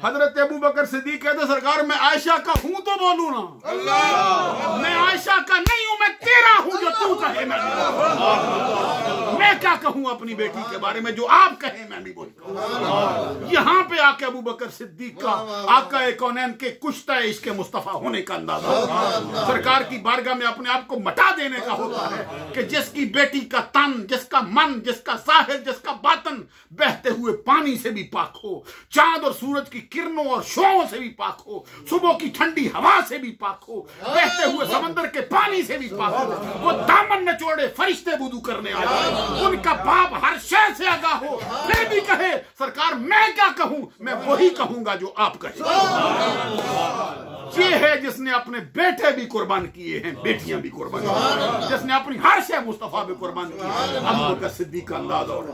A: हजरत अबू बकर सिद्दीक कहते सरकार मैं आयशा का हूं तो बोलूं ना, मैं आयशा का नहीं हूं, मैं तेरा हूं जो तू कहे मैं क्या कहूं अपनी बेटी के बारे में? जो आप कहे मैं नहीं बोलूं। यहां पे आके अबू बकर सिद्दीक का आका कौनैन के कुश्ता इश्क मुस्तफा होने का अंदाजा सरकार की बारगाह में अपने आप को मटा देने का होता है कि जिसकी बेटी का तन, जिसका मन, जिसका साहिर, जिसका बातन बहते हुए पानी से भी पाक हो, चांद और सूरज की किरणों और शोओं से भी पाक हो, सुबह की ठंडी हवा से भी पाक हो, बहते हुए समंदर के पानी से भी पाक हो, वो दामन नचोड़े फरिश्ते वुदू करने आए, उनका बाप हर शय से आगाह हो, फिर भी कहे सरकार मैं क्या कहूं? मैं वही कहूंगा जो आप कहे। ये है जिसने अपने बेटे भी कुर्बान किए हैं, बेटियां भी कुर्बान की, जिसने अपनी हर शय मुस्तफा भी कुर्बान की। अबू बकर सिद्दीक का अंदाज और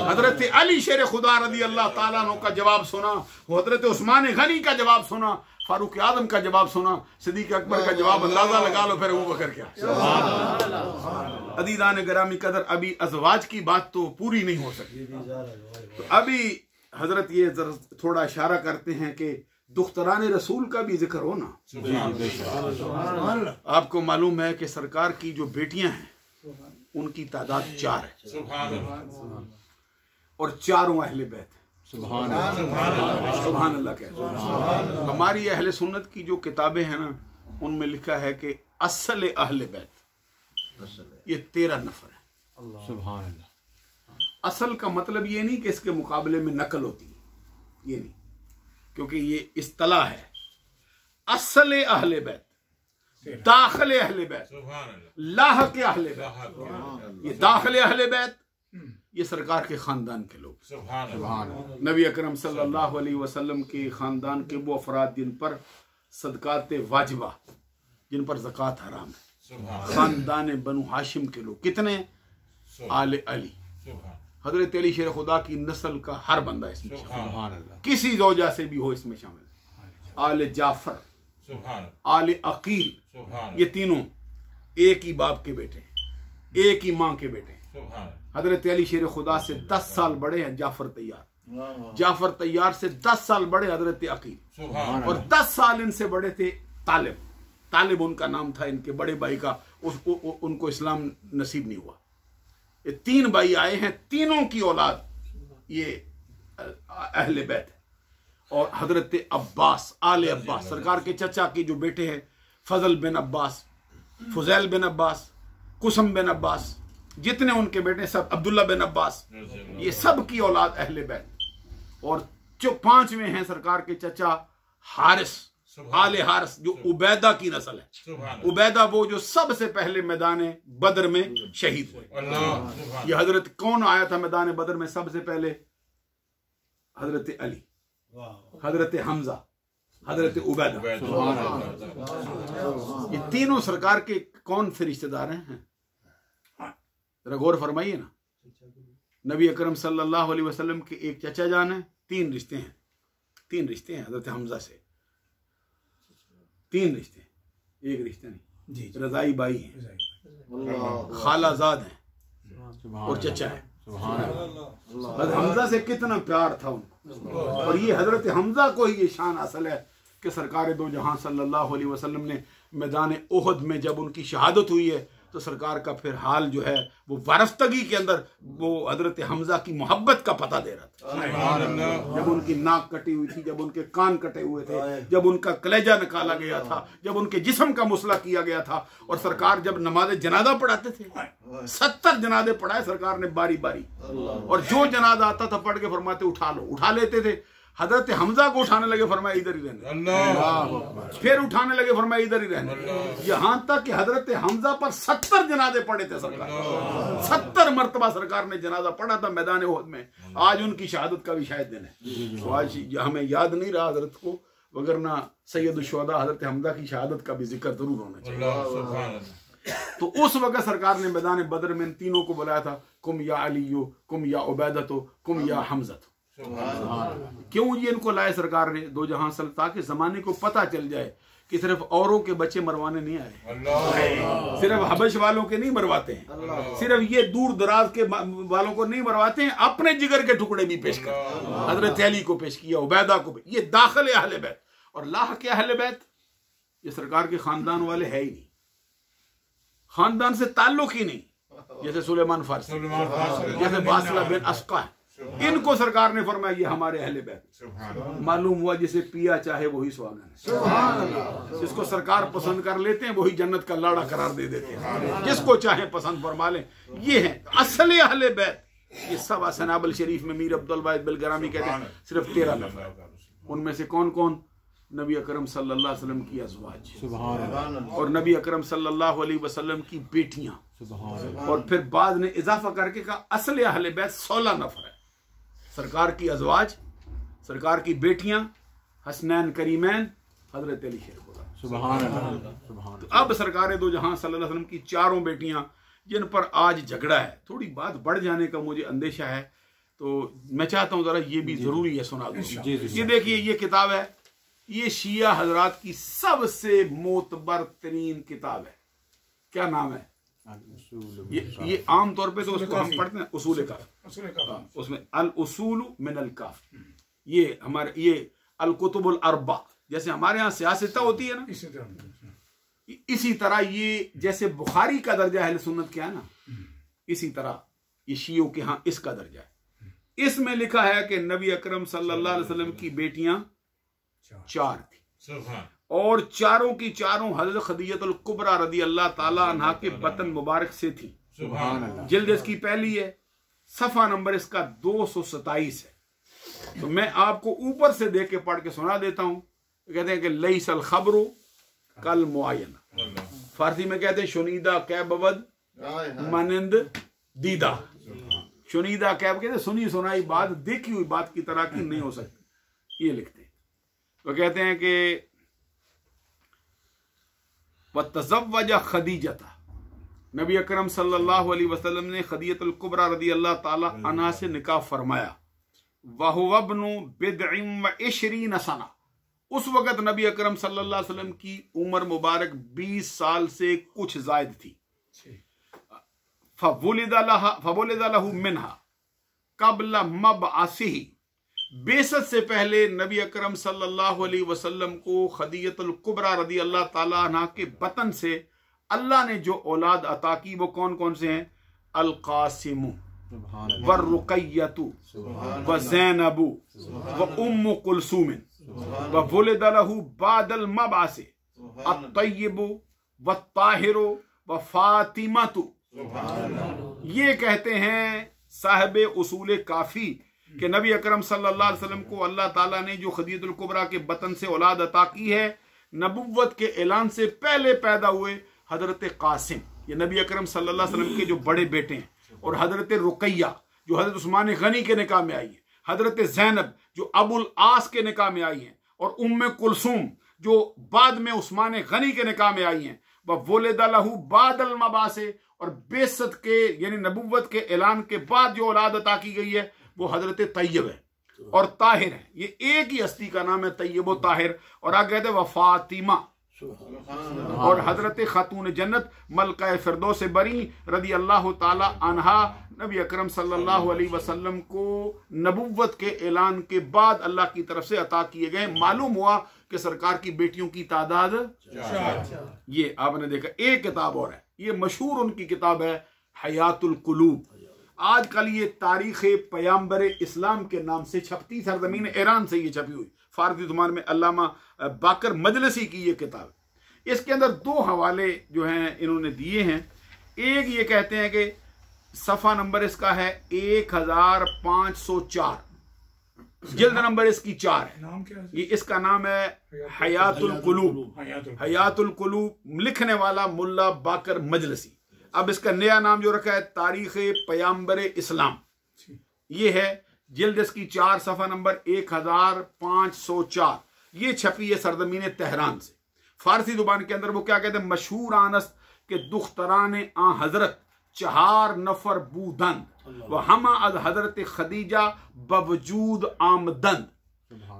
A: हजरत अली शेर खुदा रज़ी अल्लाह ताला अन्हु का जवाब सुना, हजरत उस्मान गनी का जवाब सुना, फारूक आजम का जवाब सुना, सिद्दीक अकबर का जवाब अंदाजा लगा लो फिर अबू बकर क्या। अदीदान गिरामी कदर, अभी अज़वाज की बात तो पूरी नहीं हो सकी, तो अभी हजरत ये थोड़ा इशारा करते हैं कि दुख्तरान रसूल का भी जिक्र हो ना। आपको मालूम है कि सरकार की जो बेटियां हैं उनकी तादाद 4 है और चारों अहले बैत है। सुभान अल्लाह कहते। हमारी अहले सुन्नत की जो किताबें हैं ना उनमें लिखा है कि असल अहले बैत ये 13 नफर है। सुभान अल्लाह। असल का मतलब ये नहीं कि इसके मुकाबले में नकल होती है, ये नहीं, क्योंकि ये इस्तिलाह है। असल अहले बैत, दाखिल अहले बैत, लाह के अहले बैत। ये दाखिल अहले बैत ये सरकार के खानदान के लोग, नबी अकरम सल्लल्लाहु अलैहि वसल्लम के खानदान के वो अफराद जिन पर सदकात वाजिबा, जिन पर ज़कात हराम है, खानदान बनु हाशिम के लोग कितने? आले अली, हजरत अली शेर खुदा की नस्ल का हर बंदा इसमें शामिल, किसी जोजा से भी हो इसमें शामिल। आले जाफर, आले अकील, ये तीनों एक ही बाप के बेटे, एक ही माँ के बेटे। हजरत अली शेर खुदा से 10 साल बड़े हैं जाफर तैयार, जाफर तैयार से 10 साल बड़े हजरत अकील, और 10 साल इनसे बड़े थे तालिब, तालिब उनका नाम था इनके बड़े भाई का, उनको इस्लाम नसीब नहीं हुआ। ये 3 भाई आए हैं, तीनों की औलाद ये अहले बैत है। और हजरत अब्बास, आले अब्बास, सरकार के चचा के जो बेटे हैं, फजल बिन अब्बास, फुजैल बिन अब्बास, कुसम बिन अब्बास, जितने उनके बेटे सब, अब्दुल्ला बिन अब्बास, ये सब की औलाद अहले बैत। और जो 5वें हैं सरकार के चचा हारिस, आले हारिस, जो उबैदा की नस्ल है। उबैदा वो जो सबसे पहले मैदान बदर में शहीद हुए। ये हजरत कौन आया था मैदान बदर में सबसे पहले? हजरत अली, हजरत हमजा, हजरत उबैदा। ये तीनों सरकार के कौन से रिश्तेदार हैं? जरा गौर फरमाइए ना। नबी अकरम सल्लल्लाहु अलैहि वसल्लम के एक चचा जान है, 3 रिश्ते हैं, 3 रिश्ते हैं हजरत हमजा से, 3 रिश्ते हैं, एक रिश्ते नहीं। रजाई बाई हैं, खालाजाद हैं और चचा है। हजरत हमजा से कितना प्यार था उनको। और ये हजरत हमजा को ही ये शान हासिल है कि सरकार दो जहां सल्लल्लाहु अलैहि वसल्लम ने मैदान ओहद में जब उनकी शहादत हुई है तो सरकार का फिर हाल जो है वो वारस्तगी के अंदर वो हजरत हमजा की मोहब्बत का पता दे रहा था। जब उनकी नाक कटी हुई थी, जब उनके कान कटे हुए थे, जब उनका कलेजा निकाला गया था, जब उनके जिस्म का मुसला किया गया था, और सरकार जब नमाज जनाजा पढ़ाते थे, 70 जनाजे पढ़ाए सरकार ने बारी बारी, और जो जनाजा आता था पढ़ के फरमाते उठा लो, उठा लेते थे। हजरत हमजा को उठाने लगे, फरमाया इधर ही रहने, फिर उठाने लगे, फरमाया इधर ही रहने, यहां तक कि हजरत हमजा पर 70 जनाजे पढ़े थे सरकार, 70 मरतबा सरकार ने जनाजा पढ़ा था मैदान ओहद में। आज उनकी शहादत का भी शायद दिन है, तो आज हमें याद नहीं रहा हजरत को, वगरना सैयद शुहदा हजरत हमजा की शहादत का भी जिक्र जरूर होना चाहिए। तो उस वक्त सरकार ने मैदान बदर में इन तीनों को बुलाया था, कुम या अलियो, कुम या उबैदतो, कुम या हमजतो। क्यों ये इनको लाए सरकार ने दो जहां सल, ताकि जमाने को पता चल जाए कि सिर्फ औरों के बच्चे मरवाने नहीं आए, सिर्फ हबश वालों के नहीं मरवाते हैं, सिर्फ ये दूर दराज के वालों को नहीं मरवाते हैं, अपने जिगर के टुकड़े भी पेश करते हैं। हजरत अली को पेश किया, उबैदा को, ये दाखिल अहले बैत। और लाह के अहले बैत ये सरकार के खानदान वाले है ही नहीं, खानदान से ताल्लुक ही नहीं, जैसे सुलेमान फारसी, जैसे बासला बिन अस्का है, इनको सरकार ने फरमाया ये हमारे अहले बैत। मालूम हुआ जिसे पिया चाहे वही सुहागन है, जिसको सरकार पसंद कर लेते हैं वही जन्नत का लाड़ा करार दे देते हैं, जिसको चाहे पसंद फरमा लें। ये है असली अहले बैत। ये सब सनाबल शरीफ में मीर अब्दुल वाहिद बिलगरामी कहते हैं सिर्फ 13 नफर, उनमें से कौन कौन? नबी अकरम सल्लल्लाहु अलैहि वसल्लम की अज़वाज और नबी अकरम सल्लल्लाहु अलैहि वसल्लम की बेटियां, और फिर बाद ने इजाफा करके कहा असली अहले बैत 16 नफर है। सरकार की अज़वाज, सरकार की बेटियां, हसनैन करीमैन, हजरत अली शेर खुदा, सुभान अल्लाह। तो अब सरकार दो जहां सल्लल्लाहु अलैहि वसल्लम की 4 बेटियां, जिन पर आज झगड़ा है, थोड़ी बात बढ़ जाने का मुझे अंदेशा है, तो मैं चाहता हूं जरा ये भी जरूरी है सुना दूं। ये देखिए, ये किताब है, ये शिया हजरात की सबसे मोतबर तरीन किताब है। क्या नाम है? ये आम तौर पे तो उसको हम पढ़ते हैं उसूल काफ, उसमें अल उसूल मिन अल काफ, ये हमारे ये अल कुतुबुल अरबा, जैसे हमारे यहाँ सियासत होती है ना, इसी तरह ये जैसे बुखारी का दर्जा अहले सुन्नत क्या है ना, इसी तरह ये शियों के यहाँ इसका दर्जा है। इसमें लिखा है कि नबी अकरम सल्लल्लाहु अलैहि वसल्लम की बेटियां 4 थी, और चारों की चारों हजरत खदीजतुल कुबरा रदी अल्लाह ताला अन्हा के बतन मुबारक से थी। जिल्द इसकी पहली है, सफा नंबर इसका 227 है। तो मैं आपको ऊपर से देख के पढ़ के सुना देता हूं। कहते हैं कि लईसल खबरू कल मुआयना, फारसी में कहते हैं शुनीदा कैबवद मानंद दीदा। शुनीदा कैब कहते सुनी सुनाई बात देखी हुई बात की तरह की नहीं हो सकती, ये लिखते हैं। तो कहते हैं कि वतज़व्वजा खदीजता, नबी अकरम सल्लल्लाहु अलैहि वसल्लम ने खदीजतुल कुबरा रदी अल्लाह ताला अन्हा से निकाह फरमाया। वहुव इब्नु बिदअम व 20 सना, उस वक़्त नबी अकरम सल्लल्लाहु अलैहि वसल्लम की उम्र मुबारक 20 साल से कुछ जायद थी। फवुलिदा लहू मिन्हा क़ब्ल मबअसिही, बेसत से पहले नबी अकरम सल्लल्लाहु अलैहि वसल्लम को खदीजतुल कुबरा रदी अल्लाह ताला अन्हा के बतन से अल्लाह ने जो औलाद अता की वो कौन कौन से हैं? अल कासिम व रुकैयतु व ज़ैनबु व उम्मु कुलसूम व वुलिद लहू बादल मबासे अत्तय्यिबु व ताहिरु व फातिमतु। ये कहते हैं साहिब उसूल काफी कि नबी अकरम सल्लल्लाहु अलैहि वसल्लम को अल्लाह ताला ने जो खदीजतुल कुबरा के बतन से औलाद अता की है, नबुव्वत के ऐलान से पहले पैदा हुए हजरत कासिम, ये नबी अकरम सल्लल्लाहु अलैहि वसल्लम के जो बड़े बेटे हैं, और हजरत रुकैया जो हजरत उस्मान गनी के निकाह में आई है, हजरत ज़ैनब जो अबुल आस के निकाह में आई हैं, और उम्मे कुलसूम जो बाद में उस्मान गनी के निकाह में आई हैं। वह वुलिद लहू बादल मबासे, और बेसत के यानी नबुव्वत के ऐलान के बाद जो औलाद अता की गई है वो हजरत तैयब है और ताहिर है। ये एक ही हस्ती का नाम है, तैयब व ताहिर। और आगे कहते वह फातिमा, और हजरत खातून जन्नत मलका फिरदौस बरी रदी अल्लाह ताला अन्हा नबी अकरम सल्लल्लाहु अलैहि वसल्लम को नबुव्वत के ऐलान के बाद अल्लाह की तरफ से अता किए गए। मालूम हुआ कि सरकार की बेटियों की तादाद 4। ये आपने देखा। एक किताब और है, ये मशहूर उनकी किताब है हयातुल कुलूब। आजकल ये तारीख पैगंबर इस्लाम के नाम से छपती, सरजमीन ईरान से ये छपी हुई, फारसी जुबान में अल्लामा बाकर मजलिसी की ये किताब। इसके अंदर 2 हवाले जो हैं इन्होंने दिए हैं। एक ये कहते हैं कि सफ़ा नंबर इसका है 1504, जिल्द नंबर इसकी 4 है।
D: नाम क्या है?
A: ये इसका नाम है हयातुल कुलूब। हयातुल कुलूब लिखने वाला मुल्ला बाकर मजलिसी। अब इसका नया नाम जो रखा है तारीख पैगंबर इस्लाम, ये है, जिल्द इसकी 4, सफ़ा नंबर 1504। ये छपी है सरजमीन तेहरान से। फारसी जुबान के अंदर वो क्या कहते हैं? मशहूर आनस्त के दुख्तरान आ हजरत 4 नफर बूदंद व हम अज हजरत खदीजा बवजूद आमदंद।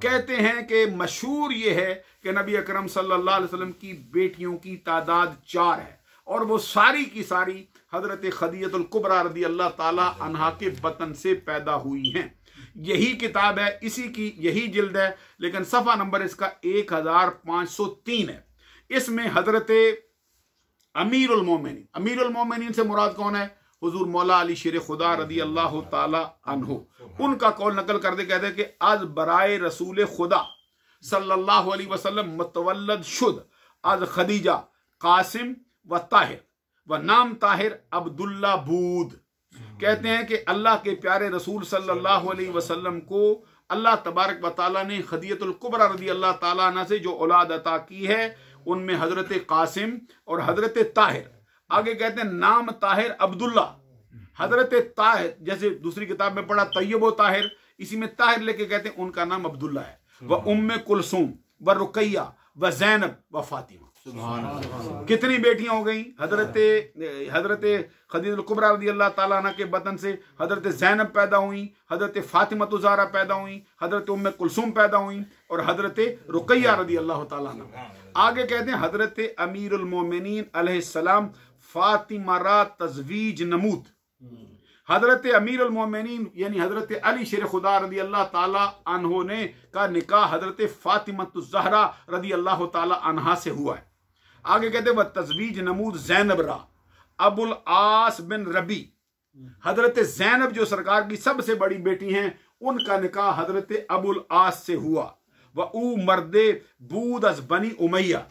A: कहते हैं कि मशहूर ये है कि नबी अकरम सल्लल्लाहु अलैहि वसल्लम की बेटियों की तादाद 4 है, और वो सारी की सारी हजरत खदीजतुल कुबरा रदी अल्लाह ताला अन्हा के बतन से पैदा हुई हैं। यही किताब है, इसी की यही जिल्द है, लेकिन सफ़ा नंबर इसका 1503 है। इसमें हजरत अमीरुल मोमिनीन से मुराद कौन है? हुजूर मौला अली शेर खुदा रदी अल्लाह ताला अन्हु। उनका कौल नकल करते कहते हैं कि आज बराए रसूल खुदा सल्लल्लाहु अलैहि वसल्लम मुतवल्लद शुद आज खदीजा कासिम व ताहिर व नाम ताहिर अब्दुल्ला बूद। कहते हैं कि अल्लाह के प्यारे रसूल सल्लल्लाहु अलैहि वसल्लम को अल्लाह तबारक व तआला ने खदीजतुल कुबरा रदी अल्लाह ताला अन्हा से जो औलाद अता की है, उनमें हजरत कासिम और हजरत ताहिर। आगे कहते हैं नाम ताहिर अब्दुल्ला, हजरत ताहिर जैसे दूसरी किताब में पढ़ा तैयब व ताहिर, इसी में ताहिर लेके कहते हैं उनका नाम अब्दुल्ला है। वह उम्मे कुलसूम व रुकैया व ज़ैनब व फातिमा। कितनी बेटियां हो गई? हजरत खदीजतुल कुबरा रदी अल्लाह ताला अन्हा के बतन से हजरत ज़ैनब पैदा हुई, हजरत फातिमा ज़हरा पैदा हुई, हजरत उम्मे कुलसूम पैदा हुई, और हजरत रुकैया रदी अल्लाह ताला अन्हा। आगे कहते हैं हजरत अमीरुल मोमिनीन अलैहिस्सलाम फातिमा रा तज़वीज नमूद। हजरत अमीरुल मोमिनीन यानी हजरत अली शेर खुदा रदी अल्लाह ताला अन्हो ने का निकाह हजरत फातिमा ज़हरा रदी अल्लाह ताला अन्हा से हुआ है। आगे कहते वह तज़वीज नमूद ज़ैनब रा अबुल आस बिन रबी। हजरत ज़ैनब जो सरकार की सबसे बड़ी बेटी हैं, उनका निकाह हजरत अबुल आस से हुआ। वह ऊ मर्दे बूद अज बनी उमैया,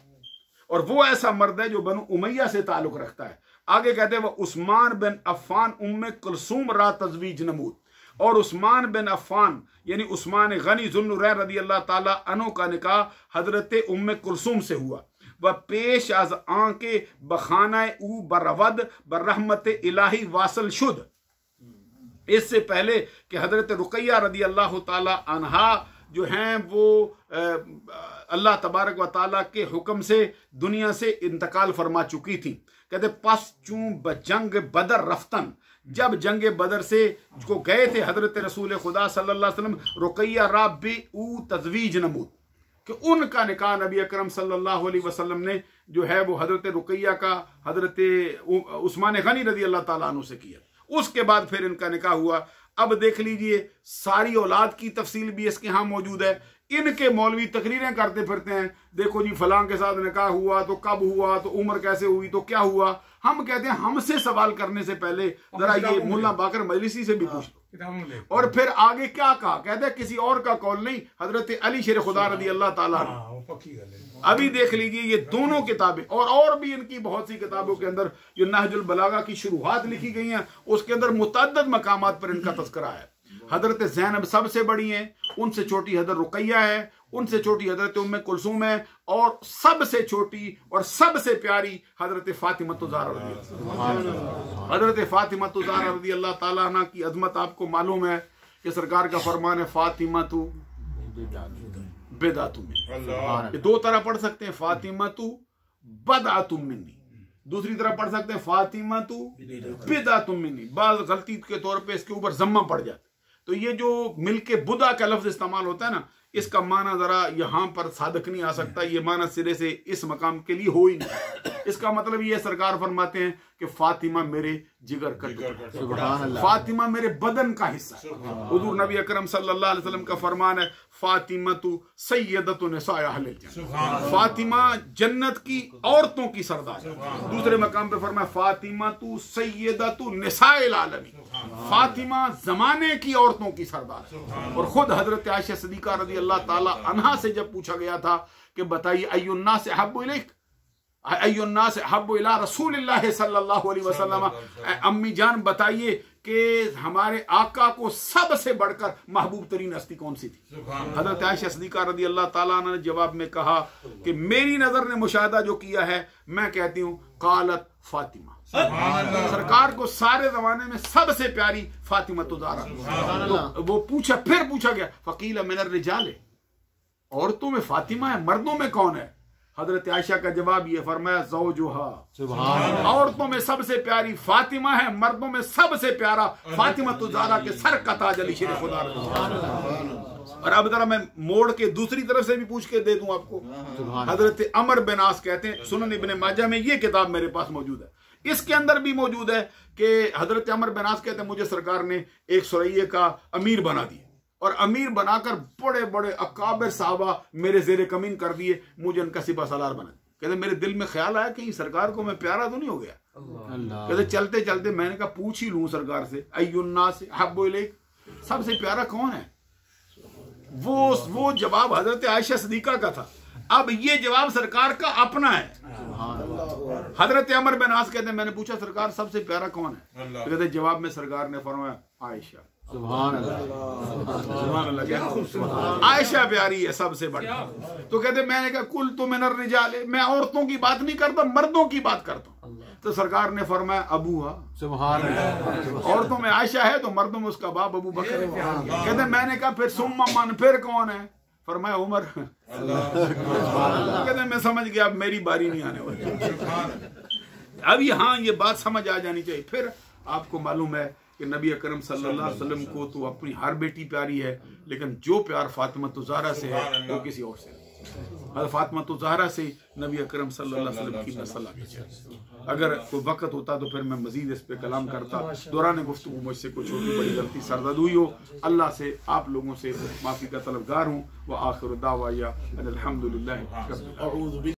A: और वो ऐसा मर्द है जो बनु उमैया से ताल्लुक रखता है। आगे कहते हैं वह उस्मान बिन अफ़ान उम्मे कुलसूम रा तज़वीज नमूद, और उस्मान बिन अफ़ान यानी उस्मान गनी ज़ुन्नुरैन रदी अल्लाह ताला अन्हु का निकाह हजरत उम्मे कुलसूम से हुआ। वह पेश आज आंके बखाना ऊ बरवद बरहमत इलाही वासल शुद। इससे पहले कि हजरत रुकैया रदी अल्लाह ताला अन्हा जो हैं वो अल्लाह तबारक व ताला के हुक्म से दुनिया से इंतकाल फरमा चुकी थी। कहते पस चूं बजंग बदर रफ्तन, जब जंग बदर से को गए थे हजरत रसूल खुदा सल्लल्लाहु अलैहि वसल्लम रुकैया राबी ऊ तज़वीज नमूद, कि उनका निकाह नबी अकरम सल्लल्लाहु अलैहि वसल्लम ने जो है वो हजरत रुकैया का हजरत उस्मान गनी रदी अल्लाह ताला अन्हु से किया। उसके बाद फिर इनका निकाह हुआ अब देख लीजिए सारी औलाद की तफसील भी इसके यहाँ मौजूद है। इनके मौलवी तकरीरें करते फिरते हैं, देखो जी फलां के साथ निकाह हुआ तो कब हुआ, तो उम्र कैसे हुई, तो क्या हुआ। हम कहते हैं हमसे सवाल करने से पहले जरा ये मुल्ला बाकर मजलिसी से भी पूछ लो। और फिर आगे क्या कहा, कहते हैं किसी और का कौल नहीं, हजरत अली शेर खुदा रज़ी अल्लाह ताला। अभी देख लीजिए ये दोनों किताबें और भी इनकी बहुत सी किताबों के अंदर जो नहजुल बलागा की शुरुआत लिखी गई हैं उसके अंदर मुतअद्दिद मकामात पर इनका तज़किरा है। हजरत ज़ैनब सबसे बड़ी हैं, उनसे छोटी हजरत रुकैया है, उनसे छोटी हजरत उम्मे कुलसूम है, और सबसे छोटी और सबसे प्यारी हजरत फातिमा ज़हरा। हजरत फातिमा ज़हरा रज़ी अल्लाह ताला अन्हा की अजमत आपको मालूम है कि सरकार का फरमान है फातिमा तू बेदातु मिन्नी। दो तरह पढ़ सकते हैं, फातिमा तू बदातु मिन्नी, दूसरी तरह पढ़ सकते हैं फातिमा तू बिदातु मिन्नी। बाज़ गलती के तौर पे इसके ऊपर जम्मा पड़ जाता। तो ये जो मिलके बुदा का लफ्ज इस्तेमाल होता है ना, इसका माना जरा यहाँ पर सादक नहीं आ सकता, ये माना सिरे से इस मकाम के लिए हो ही नहीं। इसका मतलब ये सरकार फरमाते हैं कि फातिमा मेरे जिगर का टुकड़ा, फातिमा मेरे बदन का हिस्सा। हुजूर नबी अकरम सल्लल्लाहु अलैहि वसल्लम का फरमान है फातिमा तू सय्यदतु निसाए अहले जन्नत, फातिमा जन्नत की औरतों की सरदार। दूसरे मकाम पे फरमाया फातिमा तू सय्यदतु निसाइल आलमीन, फातिमा जमाने की औरतों की सरदार। और खुद हजरत आयशा सिद्दीका रज़ी अल्लाह ताला अन्हा से जब पूछा गया था कि बताइए अय्युन्नास अहब्बु इलैक, अय्युन्नास अहब्बु इला रसूलिल्लाह सल्लल्लाहु अलैहि वसल्लम, अम्मी जान बताइए कि हमारे आका को सबसे बढ़कर महबूब तरीन हस्ती कौन सी थी। हजरत आयशा सिद्दीका रज़ी अल्लाह ताला अन्हा ने जवाब में कहा कि मेरी नजर ने मुशाहदा जो किया है, मैं कहती हूँ कालत फातिमा, सरकार को सारे जमाने में सबसे प्यारी फातिमा ज़हरा। तो वो फिर पूछा गया फकील मिनर रिजाले, औरतों में फातिमा है, मर्दों में कौन है। हजरत आयशा का जवाब ये फरमाया ज़ौजुहा, औरतों में सबसे प्यारी फातिमा है, मर्दों में सबसे प्यारा फातिमा ज़हरा के सर का ताज अली शेर खुदा। और अब जरा मैं मोड़ के दूसरी तरफ से भी पूछ के दे दूं आपको। हजरत अमर बिन आस कहते हैं, सुनन इब्ने माजा में ये किताब मेरे पास मौजूद है, इसके अंदर भी मौजूद है कि हजरत अमर बिन आस कहते हैं मुझे सरकार ने एक सुरैये का अमीर बना दिया, और अमीर बनाकर बड़े बड़े अकाबिर साहबा मेरे जेरे कमीन कर दिए, मुझे उनका सिपा सलार बना। कहते मेरे दिल में ख्याल आया कि सरकार को मैं प्यारा तो नहीं हो गया। कहते चलते चलते मैंने कहा पूछ ही लूं सरकार से अय्युन्नास अहब्बु इलैक, सबसे प्यारा कौन है। वो जवाब हजरत आयशा सिद्दीका का था, अब ये जवाब सरकार का अपना है। हजरत अमर बिन आस कहते हैं मैंने पूछा सरकार सबसे प्यारा कौन है, तो कहते जवाब में सरकार ने फरमाया आयशा। सुभान अल्लाह, आयशा प्यारी है सबसे बड़ी। तो कहते मैंने कहा कुल तो मिनर रिजाले, मैं औरतों की बात नहीं करता, मर्दों की बात करता हूँ। तो सरकार ने फरमाया अबूहा, सुभान अल्लाह, औरतों में आयशा है तो मर्दों में उसका बाप अबू बकर है। कहते मैंने कहा फिर सुम्मा मन, फिर कौन है, फरमाया उमर। कहते मैं समझ गया अब मेरी बारी नहीं आने वाली। अब यहाँ ये बात समझ आ जानी चाहिए। फिर आपको मालूम है कि नबी अकरम सल्लल्लाहु अलैहि वसल्लम को तो अपनी हर बेटी प्यारी है, लेकिन जो प्यार फातिमा ज़हरा से है वो किसी और से नहीं। फातिमा ज़हरा से नबी अकरम सल्लल्लाहु अलैहि वसल्लम की नस्ल आगे चली। अगर कोई वक्त होता तो फिर मैं मजीद इस पे कलाम करता। दौरान गुफ्तगू मुझसे कोई छोटी बड़ी गलती सरदद हुई हो, अल्लाह से आप लोगों से माफ़ी का तलबगार हूँ। व आखिर दावा अल्हम्दुलिल्लाह।